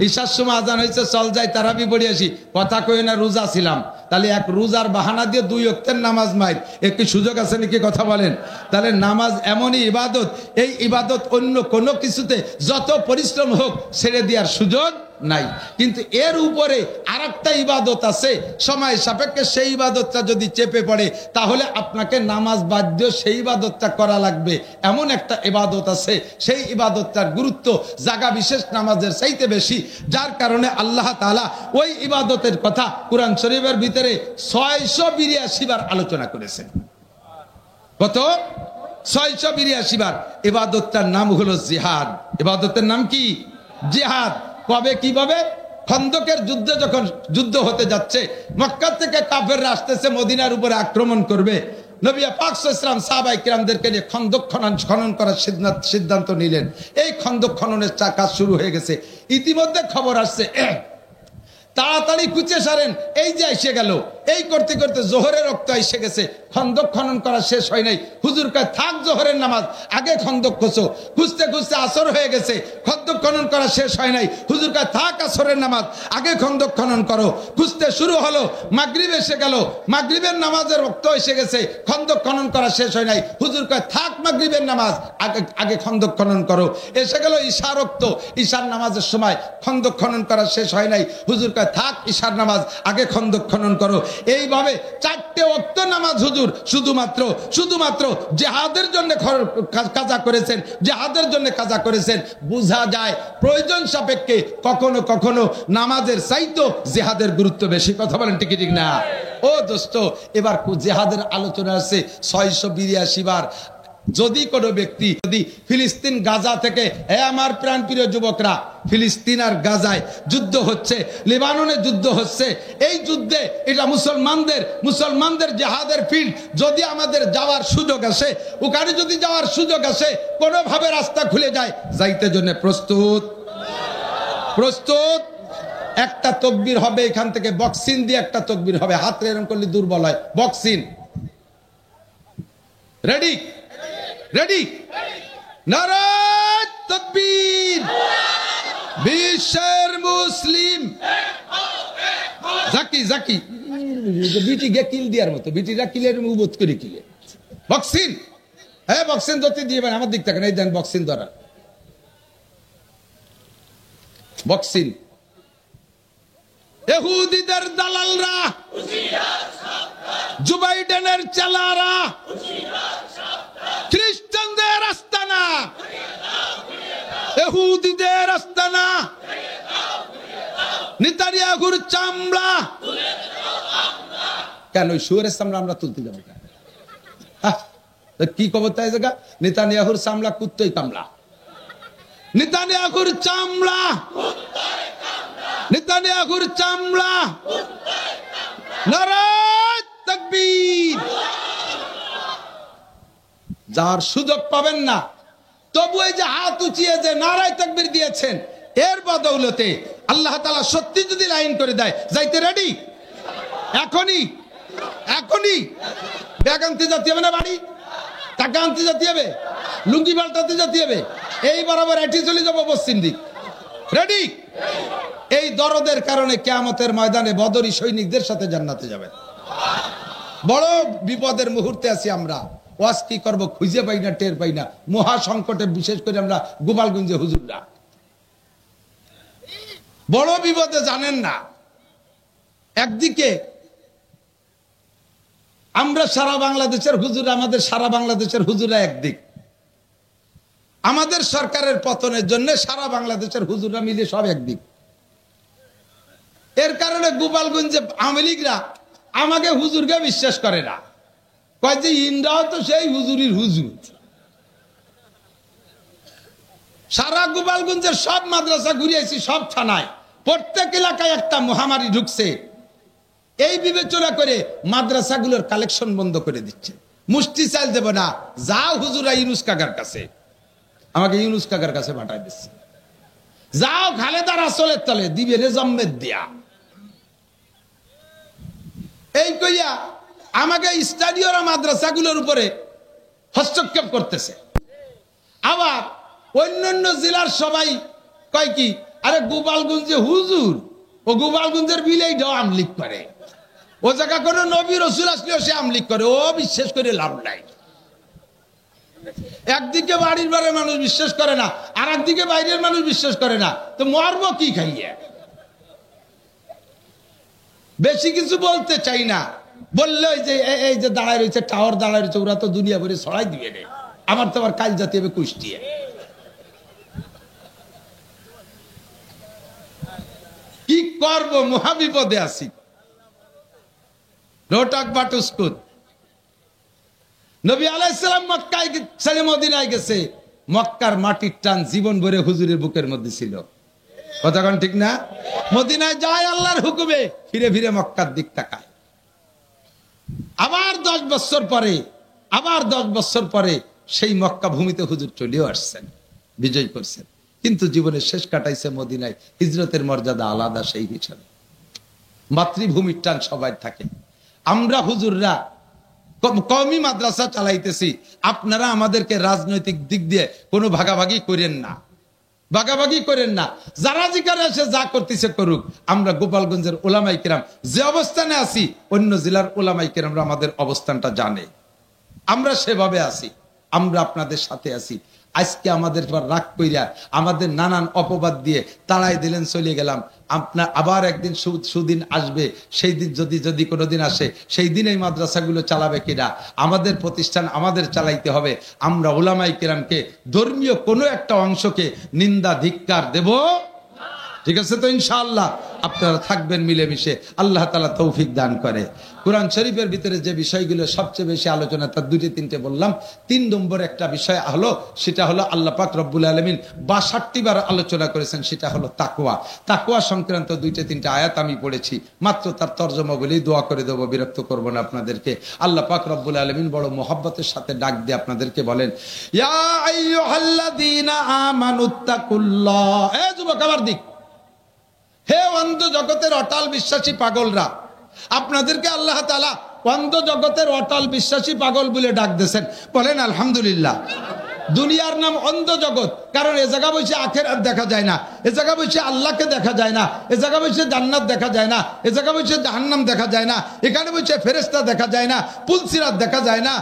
ঈশার সময় আজান হয়েছে, চল যাই তারাবি পড়ে আসি, কথা কয়ে না রোজা ছিলাম। তাহলে এক রোজার বাহানা দিয়ে 2 ওয়াক্তের নামাজ মাইর, একটি সুযোগ আছে নাকি? কথা বলেন। তাহলে নামাজ এমনই ইবাদত, এই ইবাদত অন্য কোনো কিছুতে যত পরিশ্রম হোক ছেড়ে দেওয়ার সুযোগ নাই। কিন্তু এর উপরে আরেকটা ইবাদত আছে, সময় সাপেক্ষে সেই ইবাদতটা যদি চেপে পড়ে তাহলে আপনাকে নামাজ বাদ দিয়ে সেই ইবাদতটা করা লাগবে। এমন একটা ইবাদত আছে, সেই ইবাদতটার গুরুত্ব জায়গা বিশেষ নামাজের চাইতে বেশি, যার কারণে আল্লাহ তাআলা ওই ইবাদতের কথা কুরআন শরীফের ভিতরে 682 বার আলোচনা করেছেন। কত? 682 বার। ইবাদতটার নাম হলো জিহাদ। ইবাদতের নাম কি? জিহাদ। কবে কিভাবে? খন্দকের যুদ্ধে যখন যুদ্ধ হতে যাচ্ছে, মক্কা থেকে কাফেররা আসতেছে মদিনার উপরে আক্রমণ করবে, নবী পাক সাল্লাল্লাহু আলাইহি ওয়াসাল্লাম সাহাবায়ে কিরামদেরকে নিয়ে খন্দক খনন করার সিদ্ধান্ত নিলেন। এই খন্দক খননের কাজ শুরু হয়ে গেছে। ইতিমধ্যে খবর আসছে তাড়াতাড়ি কুচে সারেন, এই যে এসে গেল। এই করতে করতে জোহরের রক্ত এসে গেছে, খন্দক খনন করা শেষ হয় নাই। হুজুর কয় থাক জোহরের নামাজ, আগে খন্দক খোঁচো। খুঁজতে খুঁজতে আসর হয়ে গেছে, খন্দক খনন করা শেষ হয় নাই। হুজুর কয় থাক আসরের নামাজ, আগে খন্দক খনন করো। খুঁজতে শুরু হলো, মাগরিব এসে গেল, মাগরিবের নামাজের রক্ত এসে গেছে, খন্দক খনন করা শেষ হয় নাই। হুজুর কয় থাক মাগরিবের নামাজ, আগে খন্দক খনন করো। এসে গেল ঈশার রক্ত, ঈশার নামাজের সময় খন্দক খনন করা শেষ হয় নাই। হুজুর কয় থাক ঈশার নামাজ, আগে খন্দক খনন করো। এইভাবে 4টে ওয়াক্ত নামাজ হুজুর শুধুমাত্র জিহাদের জন্য কাজা করেছেন, জিহাদের জন্য কাজা করেছেন। বোঝা যায় প্রয়োজন সাপেক্ষে কখনো কখনো নামাজের চাইতো জিহাদের গুরুত্ব বেশি। কথা বলেন ঠিক ঠিক না? ও দোস্ত, এবার জিহাদের আলোচনা আছে 682 বার। যদি কোনো ব্যক্তি যদি ফিলিস্তিন গাজা থেকে, আমার প্রাণপ্রিয় যুবকরা, ফিলিস্তিন আর গাজায় যুদ্ধ হচ্ছে, লেবাননে যুদ্ধ হচ্ছে, এই যুদ্ধে এটা মুসলমানদের জিহাদের ফিল্ড। যদি আমাদের যাওয়ার সুযোগ আসে, ওখানে যদি যাওয়ার সুযোগ আসে, কোনোভাবে রাস্তা খুলে যায়, যাইতে জন্য প্রস্তুত। একটা তকবীর হবে এখান থেকে, বক্সিন দিয়ে একটা তকবীর হবে, হাতে এরকম করলে দুর্বল হয়। Boxing ready? নারায়ে তাকবীর। বিশ্বের মুসলিম জাকি বিটি গে কিল দিয়ার মতো, বিটিরা কিলের মুবত করে কিলে। বক্সিন, হ্যাঁ বক্সিন ধরতে দিবেন আমার দিক থেকে, এই দেন বক্সিন ধরা। বক্সিন। ইহুদিদের দালালরা, জো বাইডেনের চালারা, খ্রিস্টানদের আস্তানা, ইহুদিদের আস্তানা, নেতানিয়াহুর চামড়া। কেন শুয়োরের চামড়া আমরা তুলতে যাবো? কি খবর তাই জায়গা? নেতানিয়াহুর চামড়া কুত্তই কামলা। নেতানিয়াহুর চামড়া, নেতানিয়াহুর চামড়া। নারায়ে তাকবীর। যার সুযোগ পাবেন না, তবু এই যে হাত উঁচিয়ে যে নারায়ে তাকবীর দিয়েছেন, এর বদৌলতে আল্লাহ তাআলা সত্যি যদি লাইন করে দেয়, যাইতে রেডি? এখনই ব্যাগ আনতে যেতে হবে না, বাড়ি টাকা আনতে যেতে হবে, লুঙ্গি পাল্টাতে যেতে হবে, এই বরাবর এটি চলে যাবো পশ্চিম দিক। রেডি? এই দরদের কারণে কিয়ামতের ময়দানে বদরি সৈনিকদের সাথে জান্নাতে যাবেন। বড় বিপদের মুহূর্তে আছি আমরা। ওয়াজ কি করবো খুঁজে পাই না, টের পাই না। মহা সংকটে, বিশেষ করে আমরা গোপালগঞ্জে হুজুররা বড় বিপদে, জানেন না। একদিকে আমরা সারা বাংলাদেশের হুজুর, আমাদের সারা বাংলাদেশের হুজুরা একদিক, আমাদের সরকারের পতনের জন্য সারা বাংলাদেশের হুজুররা মিলে সব একদিক। এর কারণে গোপালগঞ্জে আওয়ামী লীগরা আমাকে হুজুরকে বিশ্বাস করে না, কয় যে ইন্দ্রাও তো সেই হুজুরির হুজুর। সারা গোপালগঞ্জের সব মাদ্রাসা ঘুরিয়েছি, সব থানায়, প্রত্যেক এলাকায় একটা মহামারী ঢুকছে। এই বিবেচনা করে মাদ্রাসাগুলোর কালেকশন বন্ধ করে দিচ্ছে। মুষ্টি চাল দেব না, যাও হুজুরা ইউনুস কাকার কাছে, আমাকে ইউনুস কাকার কাছে পাঠাই দিচ্ছে। যাও খালেদার আসলের তলে দিবে রে জম্মের দিয়া। এই কইয়া আমাকে স্টাডিয়াম মাদ্রাসাগুলোর উপরে হস্তক্ষেপ করতেছে। আবার অন্যান্য জেলার সবাই কয় কি, আরে গোপালগঞ্জে হুজুর, ও গোপালগঞ্জের বিলেই আমলিক করে, ও জায়গা কোনো নবী রসুল আসলেও সে আমলিক করে, ও বিশ্বাস করে লাভ নাই। একদিকে বাড়ির বারে মানুষ বিশ্বাস করে না, আর একদিকে বাইরের মানুষ বিশ্বাস করে না, তো মরবো কি খাইয়ে? বেশি কিছু বলতে চাই না, বললে এই যে দাঁড়ায় রয়েছে, টাওয়ার দাঁড়ায় রয়েছে, ওরা তো দুনিয়া ভরে ছড়াই দিবে রে, আমার তো আবার কাল জাতি হবে কুষ্টিয়ে। কি করবো, মহাবিপদে আছি। রোটাক বাটুস্কুত নবী আলাইহিস সালাম মক্কায় ছেড়ে মদিনায় গেছে, মক্কার মাটির টান জীবন ভরে হুজুরের বুকের মধ্যে ছিল। কথাক্ষণ ঠিক না? মদিনায় যায় আল্লাহর হুকুমে, ফিরে ফিরে মক্কার দিক তাকায়। আবার 10 বছর পরে সেই মক্কা ভূমিতে হুজুর চলেও আসছেন, বিজয় করছেন, কিন্তু জীবনের শেষ কাটাইছে মদিনায়। হিজরতের মর্যাদা আলাদা সেই হিসাবে। মাতৃভূমির টান সবাই থাকে। আমরা হুজুররা কওমি মাদ্রাসা চালাইতেছি, আপনারা আমাদেরকে রাজনৈতিক দিক দিয়ে কোনো ভাগাভাগি করেন না, ভাগাভাগি করেন না। যারা যেখানে এসে যা করতেছে করুক। আমরা গোপালগঞ্জের ওলামায়ে কেরাম যে অবস্থানে আছি, অন্য জেলার ওলামায়ে কেরামরা আমাদের অবস্থানটা জানে, আমরা সেভাবে আছি, আমরা আপনাদের সাথে আছি। আজকে আমাদের পর রাগ কইরা আমাদের নানান অপবাদ দিয়ে তাড়াই দিলেন, চলে গেলাম। আপনার আবার একদিন সুদিন আসবে, সেই দিন যদি কোনোদিন আসে, সেই দিন এই মাদ্রাসাগুলো চালাবে কিনা? আমাদের প্রতিষ্ঠান আমাদের চালাইতে হবে। আমরা উলামায়ে কেরামকে, ধর্মীয় কোনো একটা অংশকে নিন্দা ধিক্কার দেব। ঠিক আছে তো? ইনশাআল্লাহ আপনারা থাকবেন মিলেমিশে, আল্লাহ তাআলা তৌফিক দান করে। কোরআন শরীফের ভিতরে যে বিষয়গুলো সবচেয়ে বেশি আলোচনা, তার 2-3টে বললাম। 3 নম্বর একটা বিষয় হলো, সেটা হলো আল্লাহ পাক রব্বুল আলামিন 62 বার আলোচনা করেছেন, সেটা হলো তাকওয়া। তাকওয়া সংক্রান্ত 2-3টে আয়াত আমি পড়েছি, মাত্র তার তরজমা বলেই দোয়া করে দেবো, বিরক্ত করব না আপনাদেরকে। আল্লাহ পাক রব্বুল আলামিন বড় মহব্বতের সাথে ডাক দিয়ে আপনাদেরকে বলেন, ইয়া আইয়ুহাল্লাযীনা আমানুত্তাকুল্লাহ। এ যুবক আমার দিক, হে অন্ধ জগতের অটল বিশ্বাসী পাগলরা, আপনাদেরকে আল্লাহ তাআলা অন্ধ জগতের অটল বিশ্বাসী পাগল বলে ডাক দিয়েছেন। বলেন আলহামদুলিল্লাহ। দুনিয়ার নাম অন্ধ জগৎ, কারণ এ জায়গা বসে আখিরাত দেখা যায় না, এ জায়গা বসে আল্লাহকে দেখা যায় না, এ জায়গা বসে জান্নাত দেখা যায় না, এ জায়গা বসে জাহান্নাম দেখা যায় না, এখানে বসে ফেরেশতা দেখা যায় না, পুলসিরাত দেখা যায় না,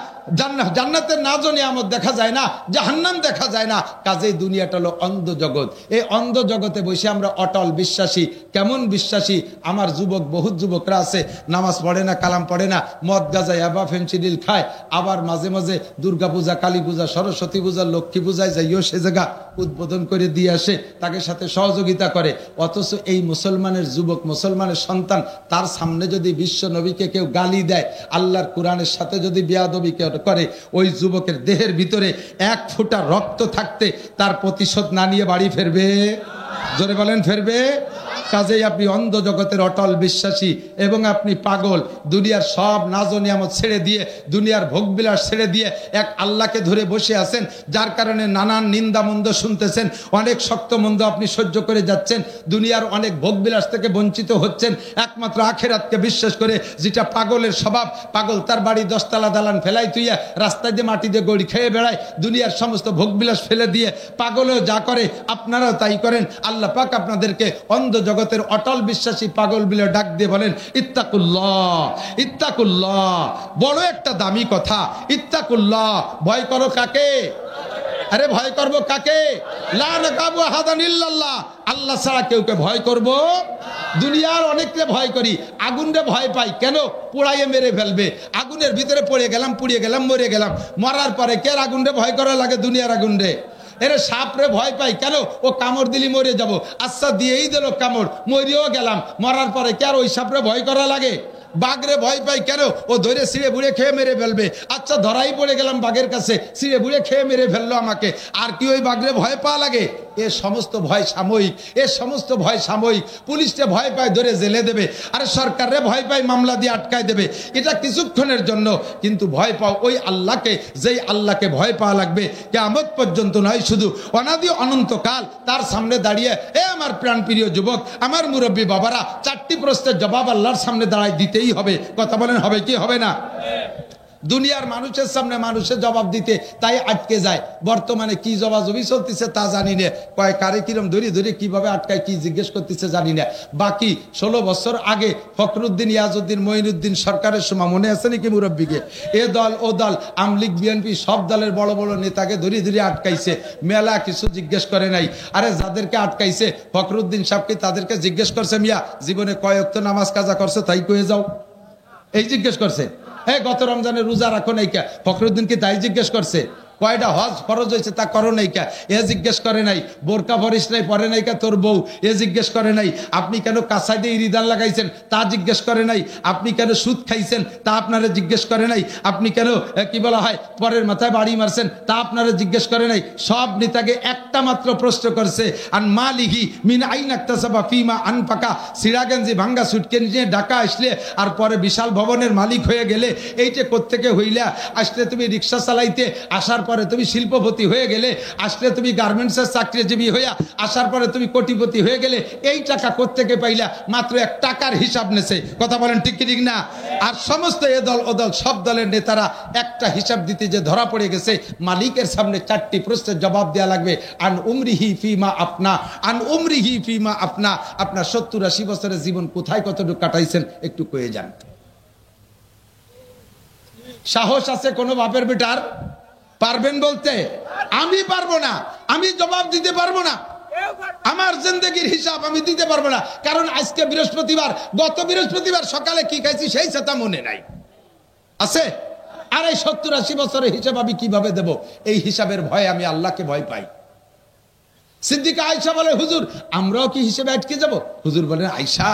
জান্নাতের নাজ ও নিয়ামত দেখা যায় না, জাহান্নাম দেখা যায় না। কাজেই দুনিয়াটা হলো অন্ধ জগৎ। এই অন্ধ জগতে বসে আমরা অটল বিশ্বাসী। কেমন বিশ্বাসী? আমার যুবক, বহুত যুবকরা আছে, নামাজ পড়ে না, কালাম পড়ে না, মদ গাঁজা ইয়াবা ফেনসিডিল খায়, আবার মাঝে মাঝে দুর্গা পূজা, কালী পূজা, সরস্বতী পূজা, লক্ষ্মী পূজায় যাইও সে জায়গা উদ্বোধন করে দিয়ে আসে, তাকে সাথে সহযোগিতা করে। অথচ এই মুসলমানের যুবক, মুসলমানের সন্তান, তার সামনে যদি বিশ্ব নবীকে কেউ গালি দেয়, আল্লাহর কোরআনের সাথে যদি বেয়াদবি করে, ওই যুবকের দেহের ভিতরে 1 ফোঁটা রক্ত থাকতে তার প্রতিশোধ না নিয়ে বাড়ি ফেরবে? জোরে বলেন, ফেরবে? কাজেই আপনি অন্ধ জগতের অটল বিশ্বাসী এবং আপনি পাগল। দুনিয়ার সব নাজ ও নিয়ামত ছেড়ে দিয়ে, দুনিয়ার ভোগবিলাস ছেড়ে দিয়ে এক আল্লাহকে ধরে বসে আছেন, যার কারণে নানান নিন্দা মন্দ শুনতেছেন, অনেক শক্ত মন্দ আপনি সহ্য করে যাচ্ছেন, দুনিয়ার অনেক ভোগবিলাস থেকে বঞ্চিত হচ্ছেন, একমাত্র আখিরাতকে বিশ্বাস করে। যেটা পাগলের স্বভাব, পাগল তার বাড়ি 10 তলা দালান ফেলাই তুইয়া রাস্তায় দিয়ে মাটি দিয়ে গড়ি খেয়ে বেড়ায়, দুনিয়ার সমস্ত ভোগবিলাস ফেলে দিয়ে পাগলেও যা করে আপনারাও তাই করেন। আল্লাহ পাক আপনাদেরকে অন্ধ জগতের অটল বিশ্বাসী পাগল বলে ডাক দিয়ে বলেন, ইত্তাকুল্লাহ, ইত্তাকুল্লাহ। বড় একটা দামি কথা, ইত্তাকুল্লাহ। ভয় করো কাকে? আরে ভয় করবো কাকে? লা নাকাবু আহাদান ইল্লাল্লাহ। আল্লাহ ছাড়া কেউকে ভয় করব? দুনিয়ার অনেককে ভয় করি, আগুনরে ভয় পাই। কেন? পোড়াইয়ে মেরে ফেলবে। আগুনের ভিতরে পড়ে গেলাম, পুড়িয়ে গেলাম, মরে গেলাম। মরার পরে কে আগুনরে ভয় করা লাগে? দুনিয়ার আগুনরে। এরে সাপরে ভয় পাই, কেন? ও কামড় দিলি মরে যাব, আচ্ছা দিয়েই দিল কামড়, মরিও গেলাম। মরার পরে কে আর ওই সাপরে ভয় করা লাগে? বাঘরে ভয় পাই, কেন? ও ধরে ছিঁড়ে বুড়ে খেয়ে মেরে ফেলবে, আচ্ছা ধরাই পড়ে গেলাম বাঘের কাছে, ছিঁড়ে বুড়ে খেয়ে মেরে ফেললো আমাকে, আর কি ওই বাঘরে ভয় পাওয়া লাগে? এ সমস্ত ভয় সাময়িক, এ সমস্ত ভয় সাময়িক। পুলিশকে ভয় পায়, ধরে জেলে দেবে, আর সরকারে ভয় পায়, মামলা দিয়ে আটকায় দেবে, এটা কিছুক্ষণের জন্য। কিন্তু ভয় পাও ওই আল্লাহকে, যেই আল্লাহকে ভয় পাওয়া লাগবে কিয়ামত পর্যন্ত নয়, শুধু অনাদি অনন্তকাল। তার সামনে দাঁড়িয়ে, এ আমার প্রাণপ্রিয় যুবক, আমার মুরব্বী বাবারা, 4টি প্রশ্নের জবাব আল্লাহর সামনে দাঁড়ায় দিতেই হবে। কথা বলেন, হবে কি হবে না? দুনিয়ার মানুষের সামনে মানুষের জবাব দিতে তাই আটকে যায়। বর্তমানে কি জবাজবি চলতেছে তা জানি না, কয় কারে কিরম ধরে ধরে কিভাবে আটকায় কি জিজ্ঞেস করতেছে জানি না। বাকি 16 বছর আগে ফখরুদ্দিন, ইয়াজউদ্দিন, মঈনুদ্দিন সরকারের সময় মনে আছে নাকি মুরব্বীকে? এ দল ও দল, আমলিগ, বিএনপি সব দলের বড় বড় নেতাকে ধরে ধরে আটকাইছে, মেলা কিছু জিজ্ঞেস করে নাই। আরে যাদেরকে আটকাইছে ফখরুদ্দিন সাহেবকে তাদেরকে জিজ্ঞেস করছে, মিয়া জীবনে কয় ওয়াক্ত নামাজ কাজা করছে তাই কয়ে যাও, এই জিজ্ঞেস করছে। গত রমজানে রোজা রাখো নাই কে? ফখরুদ্দিনকে তাই জিজ্ঞেস করছে। কয়টা হজ ফরজ হয়েছে তা করো নাই কে? এ জিজ্ঞেস করে নাই। বোরকা পরিস নাই, পরে নাই কে তোর বউ? এ জিজ্ঞেস করে নাই। আপনি কেন কাঁচাই দিয়ে ইরিদান লাগাইছেন তা জিজ্ঞেস করে নাই। আপনি কেন সুদ খাইছেন তা আপনারা জিজ্ঞেস করে নাই। আপনি কেন কি বলা হয় পরের মাথায় বাড়ি মারছেন তা আপনারা জিজ্ঞেস করে নাই। সব নেতাকে একটা মাত্র প্রশ্ন করছে, আন মালিহি মিন আইন ইকতাসাবা ফিমা আনফাকা। সিরাগঞ্জি ভাঙ্গা সুটকে নিয়ে ঢাকা আসলে আর পরে বিশাল ভবনের মালিক হয়ে গেলে, এইটা কোত্থেকে হইলা? আসলে তুমি রিক্সা চালাইতে, আসার পরে তুমি শিল্পপতি হয়ে গেলে, আসলে তুমি গার্মেন্টসের চাকরিজীবী হইয়া, আসার পরে তুমি কোটিপতি হয়ে গেলে। এই টাকা কোত্থেকে পাইলা? মাত্র এক টাকার হিসাব নেছে। কথা বলেন ঠিক কি ঠিক না? আর সমস্ত এ দল ও দল সব দলের নেতারা একটা হিসাব দিতে যে ধরা পড়ে গেছে, মালিকের সামনে 4টি প্রশ্নের জবাব দেওয়া লাগবে। আন উমরিহি ফিমা আপনা, আন উমরিহি ফিমা আপনা। আপনার 70-80 বছরের জীবন কোথায় কতটুকু কাটাইছেন একটু কয়ে যান। সাহস আছে কোনো বাপের বেটার? পারবেন বলতে? আমি পারবো না, আমি জবাব দিতে পারবো না। আমার জিন্দেগির হিসাব আমি দিতে পারবো না। কারণ আজকে বৃহস্পতিবার, গত বৃহস্পতিবার সকালে কি খাইছি সেই সেটা মনে নাই। আছে? আর এই 70-80 বছরের হিসাব আমি কিভাবে দেব? এই হিসাবের ভয়ে আমি আল্লাহকে ভয় পাই। সিদ্দিকা আয়েশা বলে, হুজুর আমরাও কি হিসেবে আটকে যাব? হুজুর বলেন, আয়েশা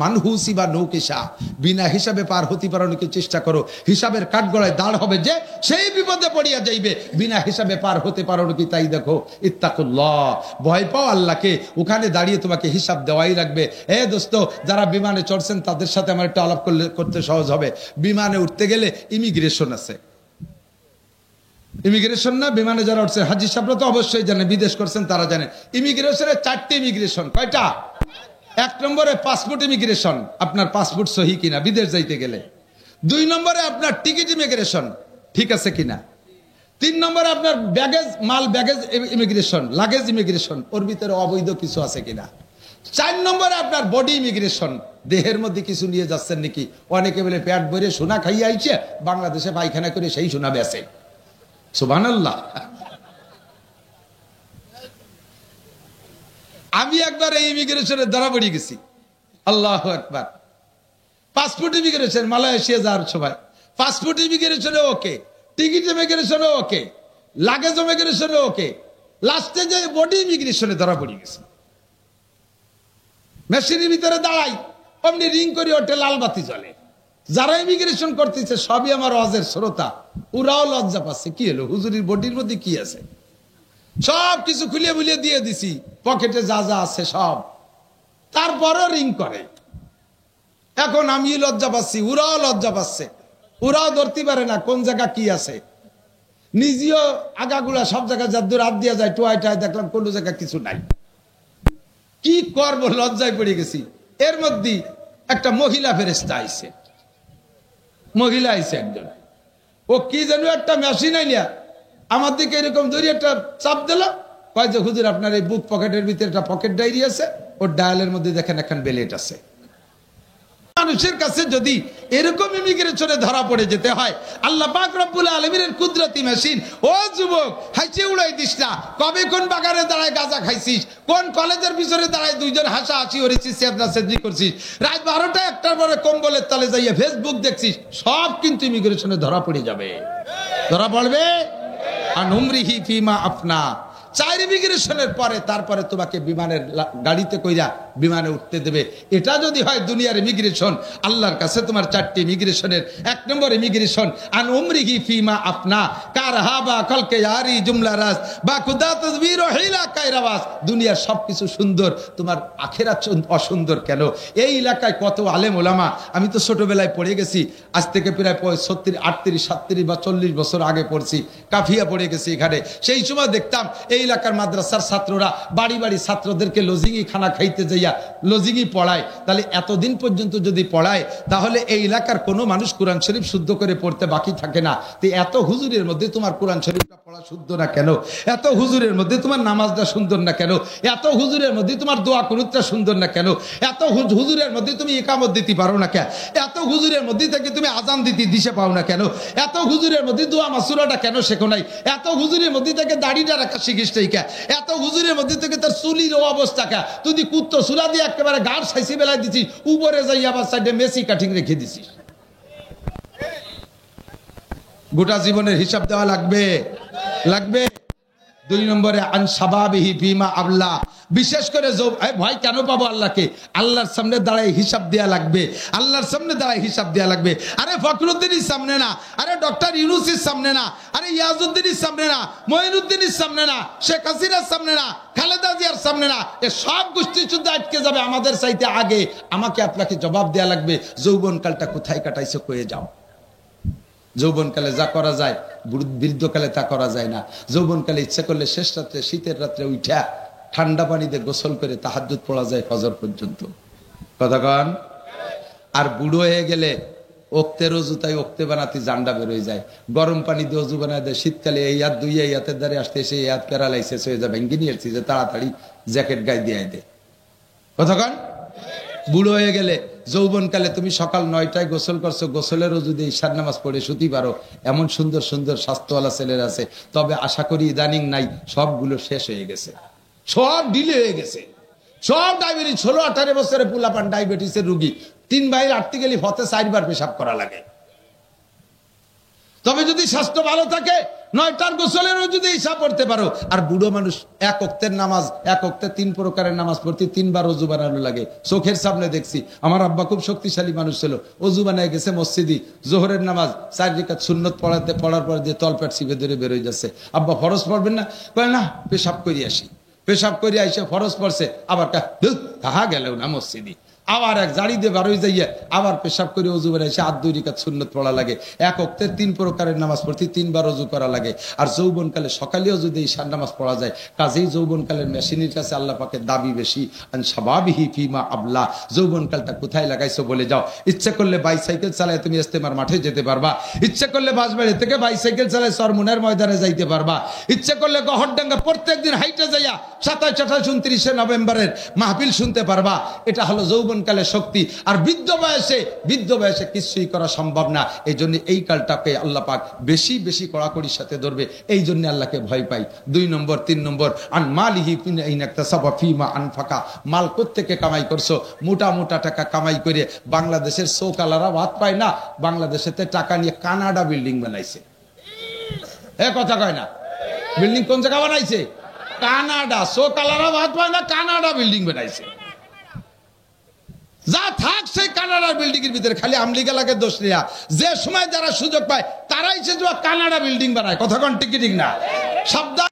মানহুসি বা নৌকেশা, বিনা হিসাবে পার হতে পারানোকে চেষ্টা করো। হিসাবের কাঠগড়ায় দাঁড় হবে যে সেই বিপদে পড়িয়া যাইবে। বিনা হিসাবে পার হতে পারো কি তাই দেখো। ইত্তাকুল্লাহ, ভয় পাও আল্লাহকে। ওখানে দাঁড়িয়ে তোমাকে হিসাব দেওয়াই লাগবে। দোস্ত, যারা বিমানে চড়ছেন তাদের সাথে আমার একটা আলাপ করতে সহজ হবে। বিমানে উঠতে গেলে ইমিগ্রেশন আছে। ইমিগ্রেশন না? বিমানে যারা উঠছে, হাজি সাহেবরা তো অবশ্যই জানে, বিদেশ করছেন তারা জানে। ইমিগ্রেশনের 4টি ইমিগ্রেশন। কয়টা? 1 নম্বরে পাসপোর্ট ইমিগ্রেশন, আপনার পাসপোর্ট সহি কিনা বিদেশ যাইতে গেলে। 2 নম্বরে আপনার টিকিট ইমিগ্রেশন, ঠিক আছে কিনা। 3 নম্বরে আপনার ব্যাগেজ, মাল ব্যাগেজ ইমিগ্রেশন, লাগেজ ইমিগ্রেশন, ওর ভিতরে অবৈধ কিছু আছে কিনা। 4 নম্বরে আপনার বডি ইমিগ্রেশন, দেহের মধ্যে কিছু নিয়ে যাচ্ছেন নাকি। অনেকে বলে পেট ভরে সোনা খাইয়ে আইছে, বাংলাদেশে পায়খানা করে সেই সোনা বেচে। সুবহানাল্লাহ। আমি একবার এই ইমিগ্রেশনের ধরা পড়ে গেছি। আল্লাহু আকবার। পাসপোর্ট ইমিগ্রেশন, মালয়েশিয়া যাওয়ার সময় পাসপোর্ট ইমিগ্রেশনে ওকে, টিকিট ইমিগ্রেশনে ওকে, লাগেজ ইমিগ্রেশনে ওকে, লাস্টে যে বডি ইমিগ্রেশনে ধরা পড়ে গেছে। মেশিনের ভিতরে দাঁড়াই, অমনি রিং করে ওঠে, লাল বাতি জ্বলে। যারা ইমিগ্রেশন করতেছে সবই আমার ওয়াজের শ্রোতা, ওরাও লজ্জা পাচ্ছে। কি হলো, হুজুরির বডির মধ্যে কি আছে? সব কিছু খুলিয়ে বুলিয়ে দিয়ে দিছি, পকেটে যা যা আছে সব। তারপরও রিং করে। এখন আমি লজ্জা পাচ্ছি, ওরাও লজ্জা পাচ্ছে। ওরাও ধরতে পারে না কোন জায়গা কি আছে। নিজেও আগাগুলা সব জায়গায় যাদুর হাত দিয়া যায়, টোয়াই টাই দেখলাম কোনো জায়গা কিছু নাই। কি করব, লজ্জায় পড়ে গেছি। এর মধ্যে একটা মহিলা ফেরেশতা আইছে। মহিলা আইছে একজন, ও কি যেন একটা মেশিন আইনিয়া আমার দিকে এরকম ধরে একটা চাপ দিল। কয় যে হুজুর আপনার এই বুক পকেটের ভিতরে একটা পকেট ডায়েরি আছে, ওর ডায়ালের মধ্যে দেখেন এখন বেলেট আছে। মানুষের কাছে যদি এরকম ইমিগ্রেশনে ধরা পড়ে যেতে হয়, আল্লাহ পাক রব্বুল আলামিনের কুদরতি মেশিন। ও যুবক, হাসি উড়াই দিস না। কবে কোন বাগানে দাঁড়ায় গাঁজা খাইছিস, কোন কলেজের পিছনে দাঁড়ায় দুইজন হাসাহাসি করেছিস, সেদনা সেদনি করছিস, রাত 12টা 1টার পরে কম্বলের তলে যাইয়া ফেসবুক দেখছিস, সব কিন্তু ইমিগ্রেশনে ধরা পড়ে যাবে। ধরা পড়বে। আন উমরিহি ফিমা আপনা। 4 ইমিগ্রেশনের পরে তারপরে তোমাকে বিমানের গাড়িতে কইরা বিমানে উঠতে দেবে। এটা যদি হয় দুনিয়ার ইমিগ্রেশন, আল্লাহর কাছে তোমার 4টি ইমিগ্রেশনের 1 নম্বর ইমিগ্রেশন আন উমরিহি ফিমা আপনা কারহাবা কলকে ইয়ারি জুমলা রাস বা খুদা তাসবির ও হিলা কায়রাবাস। দুনিয়ার সবকিছু সুন্দর, তোমার আখিরাত অসুন্দর কেন? এই এলাকায় কত আলেম ওলামা, আমি তো ছোটবেলায় পড়ে গেছি, আজ থেকে প্রায় 36, 38, 37 বা 40 বছর আগে পড়ছি, কাফিয়া পড়ে গেছি এখানে। সেই সময় দেখতাম এই এলাকার মাদ্রাসার ছাত্ররা বাড়ি বাড়ি ছাত্রদেরকে লজিংই খানা খাইতে যাইয়া লজিংই পড়ায়, তাহলে এতদিন পর্যন্ত যদি পড়ায় তাহলে এই এলাকার কোনো মানুষ কোরআন শরীফ শুদ্ধ করে পড়তে বাকি থাকে না। তো এত হুজুরের মধ্যে তোমার কোরআন শরীফটা পড়া শুদ্ধ না কেন? এত হুজুরের মধ্যে তোমার নামাজটা সুন্দর না কেন? এত হুজুরের মধ্যে তোমার দোয়া কুনুতটা সুন্দর না কেন? এত হুজুরের মধ্যে তুমি ইকামত দিতে পারো না কেন? এত হুজুরের মধ্যে থেকে তুমি আজান দিতে দিশে পাও না কেন? এত হুজুরের মধ্যে দোয়া মাসুরাটা কেন শেখো নাই? এত হুজুরের মধ্যে থেকে দাড়িটা রাখা শিখিস নাই কে? এত হুজুরের মধ্যে থেকে তার চুলির অবস্থা কে? তুই কুত্তো সুলা দিয়ে একেবারে গাঢ় সাইসি বেলায় দিছিস, উপরে যাই আবার সাইডে মেসি কাটিং রেখে দিছিস। গোটা জীবনের হিসাব দেওয়া লাগবে। লাগবে। 2 নম্বরে আন শাবাবিহি ফিমা আবলা, বিশেষ করে ভয় কেন পাবো আল্লাহকে? আল্লাহর সামনে দাঁড়ায় হিসাব দেয়া লাগবে। আল্লাহর সামনে দাঁড়ায় হিসাব দেয়া লাগবে। আরে ফখরুদ্দিনের সামনে না, আরে ডক্টর ইউনূসের সামনে না, আরে ইয়াজউদ্দিনের সামনে না, মঈনুদ্দিনের সামনে না, শেখ হাসিনার সামনে না, খালেদা জিয়ার সামনে না, এ সব গোষ্ঠী যুদ্ধ আটকে যাবে আমাদের চাইতে আগে। আমাকে আপনাকে জবাব দেয়া লাগবে। যৌবনকালটা কোথায় কাটাইছো কয়ে যাও। যৌবনকালে যা করা যায় বৃদ্ধকালে তা করা যায় না। যৌবনকালে ইচ্ছা করলে শেষ রাত্রে শীতের রাত্রে উঠা ঠান্ডা পানিতে গোসল করে তাহাজ্জুদ পড়া যায় ফজর পর্যন্ত। কথা কন। আর বুড়ো হয়ে গেলে ওক্তের অজু তাই ওক্তে বানাতে জান্ডা বেরোয় যায়। গরম পানি দিয়ে অজু বানায় দেয়। শীতকালে এই হাত দুই এই হাতের দ্বারে আসতে এসে এই হাত প্যারালাইসিস হয়ে যাবে, ভেঙ্গি নিয়েছি যে তাড়াতাড়ি জ্যাকেট গায়ে দিয়ে দেয়। কথা কন। বুড়ো হয়ে গেলে যৌবনকালে তুমি সকাল 9টায় গোসল করছো, গোসলের অজু দিয়ে ঈশার নামাজ পড়ে শুতে পারো। এমন সুন্দর সুন্দর স্বাস্থ্যওয়ালা ছেলের আছে, তবে আশা করি ইদানিং নাই, সবগুলো শেষ হয়ে গেছে, সব ডিলে হয়ে গেছে। সব ডায়াবেটিস, 16-18 বছরের পুলাপান ডায়াবেটিসের রুগী, 3 বাইরে আটতে গেলে হতে 4 বার পেশাব করা লাগে। তবে যদি স্বাস্থ্য ভালো থাকে 9টার গোসলেরও যদি হিসাব পড়তে পারো। আর বুড়ো মানুষ এক ওক্তের নামাজ, এক ওক্তে 3 প্রকারের নামাজ পড়তে 3 বার অজু বানানো লাগে। চোখের সামনে দেখছি। আমার আব্বা খুব শক্তিশালী মানুষ ছিল, অজু বানায় গেছে মসজিদি, জোহরের নামাজ 4 রাকাত সুন্নত পড়ার পর দিয়ে তলপেট চিপে ধরে বেরোয় যাচ্ছে। আব্বা ফরজ পড়বেন না? কয় না, পেশাব করে আসি। পেশাব করে আইসে ফরজ পড়ছে, আবার কাহা গেলেও না মসজিদি, আবার এক জাড়ি দিয়ে বারোই যাইয়া আবার পেশাব করে অজু বেড়ে এসে 2 রাকাত সুন্নত পড়া লাগে। এক ওক্তের 3 প্রকারের নামাজ পড়তে 3 বার অজু করা লাগে। আর যৌবনকালে সকালেও যদি ঈশার নামাজ পড়া যায়, কাজেই যৌবনকালের মেশিনের কাছে আল্লাহ পাকের দাবি বেশি। আন শাবাবিহি ফিমা আবলা, যৌবনকালটা কোথায় লাগাইছো বলে যাও। ইচ্ছা করলে বাইসাইকেল চালায় তুমি ইস্তেমার মাঠে যেতে পারবা। ইচ্ছা করলে বাসবাড়ি থেকে বাইসাইকেল চালায় সরমুনার ময়দানে যাইতে পারবা। ইচ্ছা করলে গহরডাঙ্গা প্রত্যেকদিন হাইটে যাইয়া 27, 28, 29 নভেম্বরের মাহফিল শুনতে পারবা। এটা হলো যৌবনকালে শক্তি। আর বৃদ্ধ বয়সে কিছুই করা সম্ভব না। এই জন্য এই কালটাকে আল্লাহ পাক বেশি বেশি কড়াকড়ির সাথে ধরবে। এই জন্য আল্লাহকে ভয় পাই। 2 নম্বর 3 নম্বর আন মালিহি ফিমা আনফাকা, মাল কোত্থেকে কামাই করছো? মোটা মোটা টাকা কামাই করে বাংলাদেশের চৌকালারা ভাত পায় না, বাংলাদেশেতে টাকা নিয়ে কানাডা বিল্ডিং বানাইছে। এ কথা কয় না? বিল্ডিং কোন জায়গা বানাইছে? কানাডা। চৌকালারা ভাত পায় না, কানাডা বিল্ডিং বানাইছে। যা থাক সেই কানাডার বিল্ডিং এর ভিতরে, খালি আমলিগা লাগে দোষ নেয়া। যে সময় যারা সুযোগ পায় তারাই সে কানাডা বিল্ডিং বানায়। কথা কোন ঠিক না? সাবধান।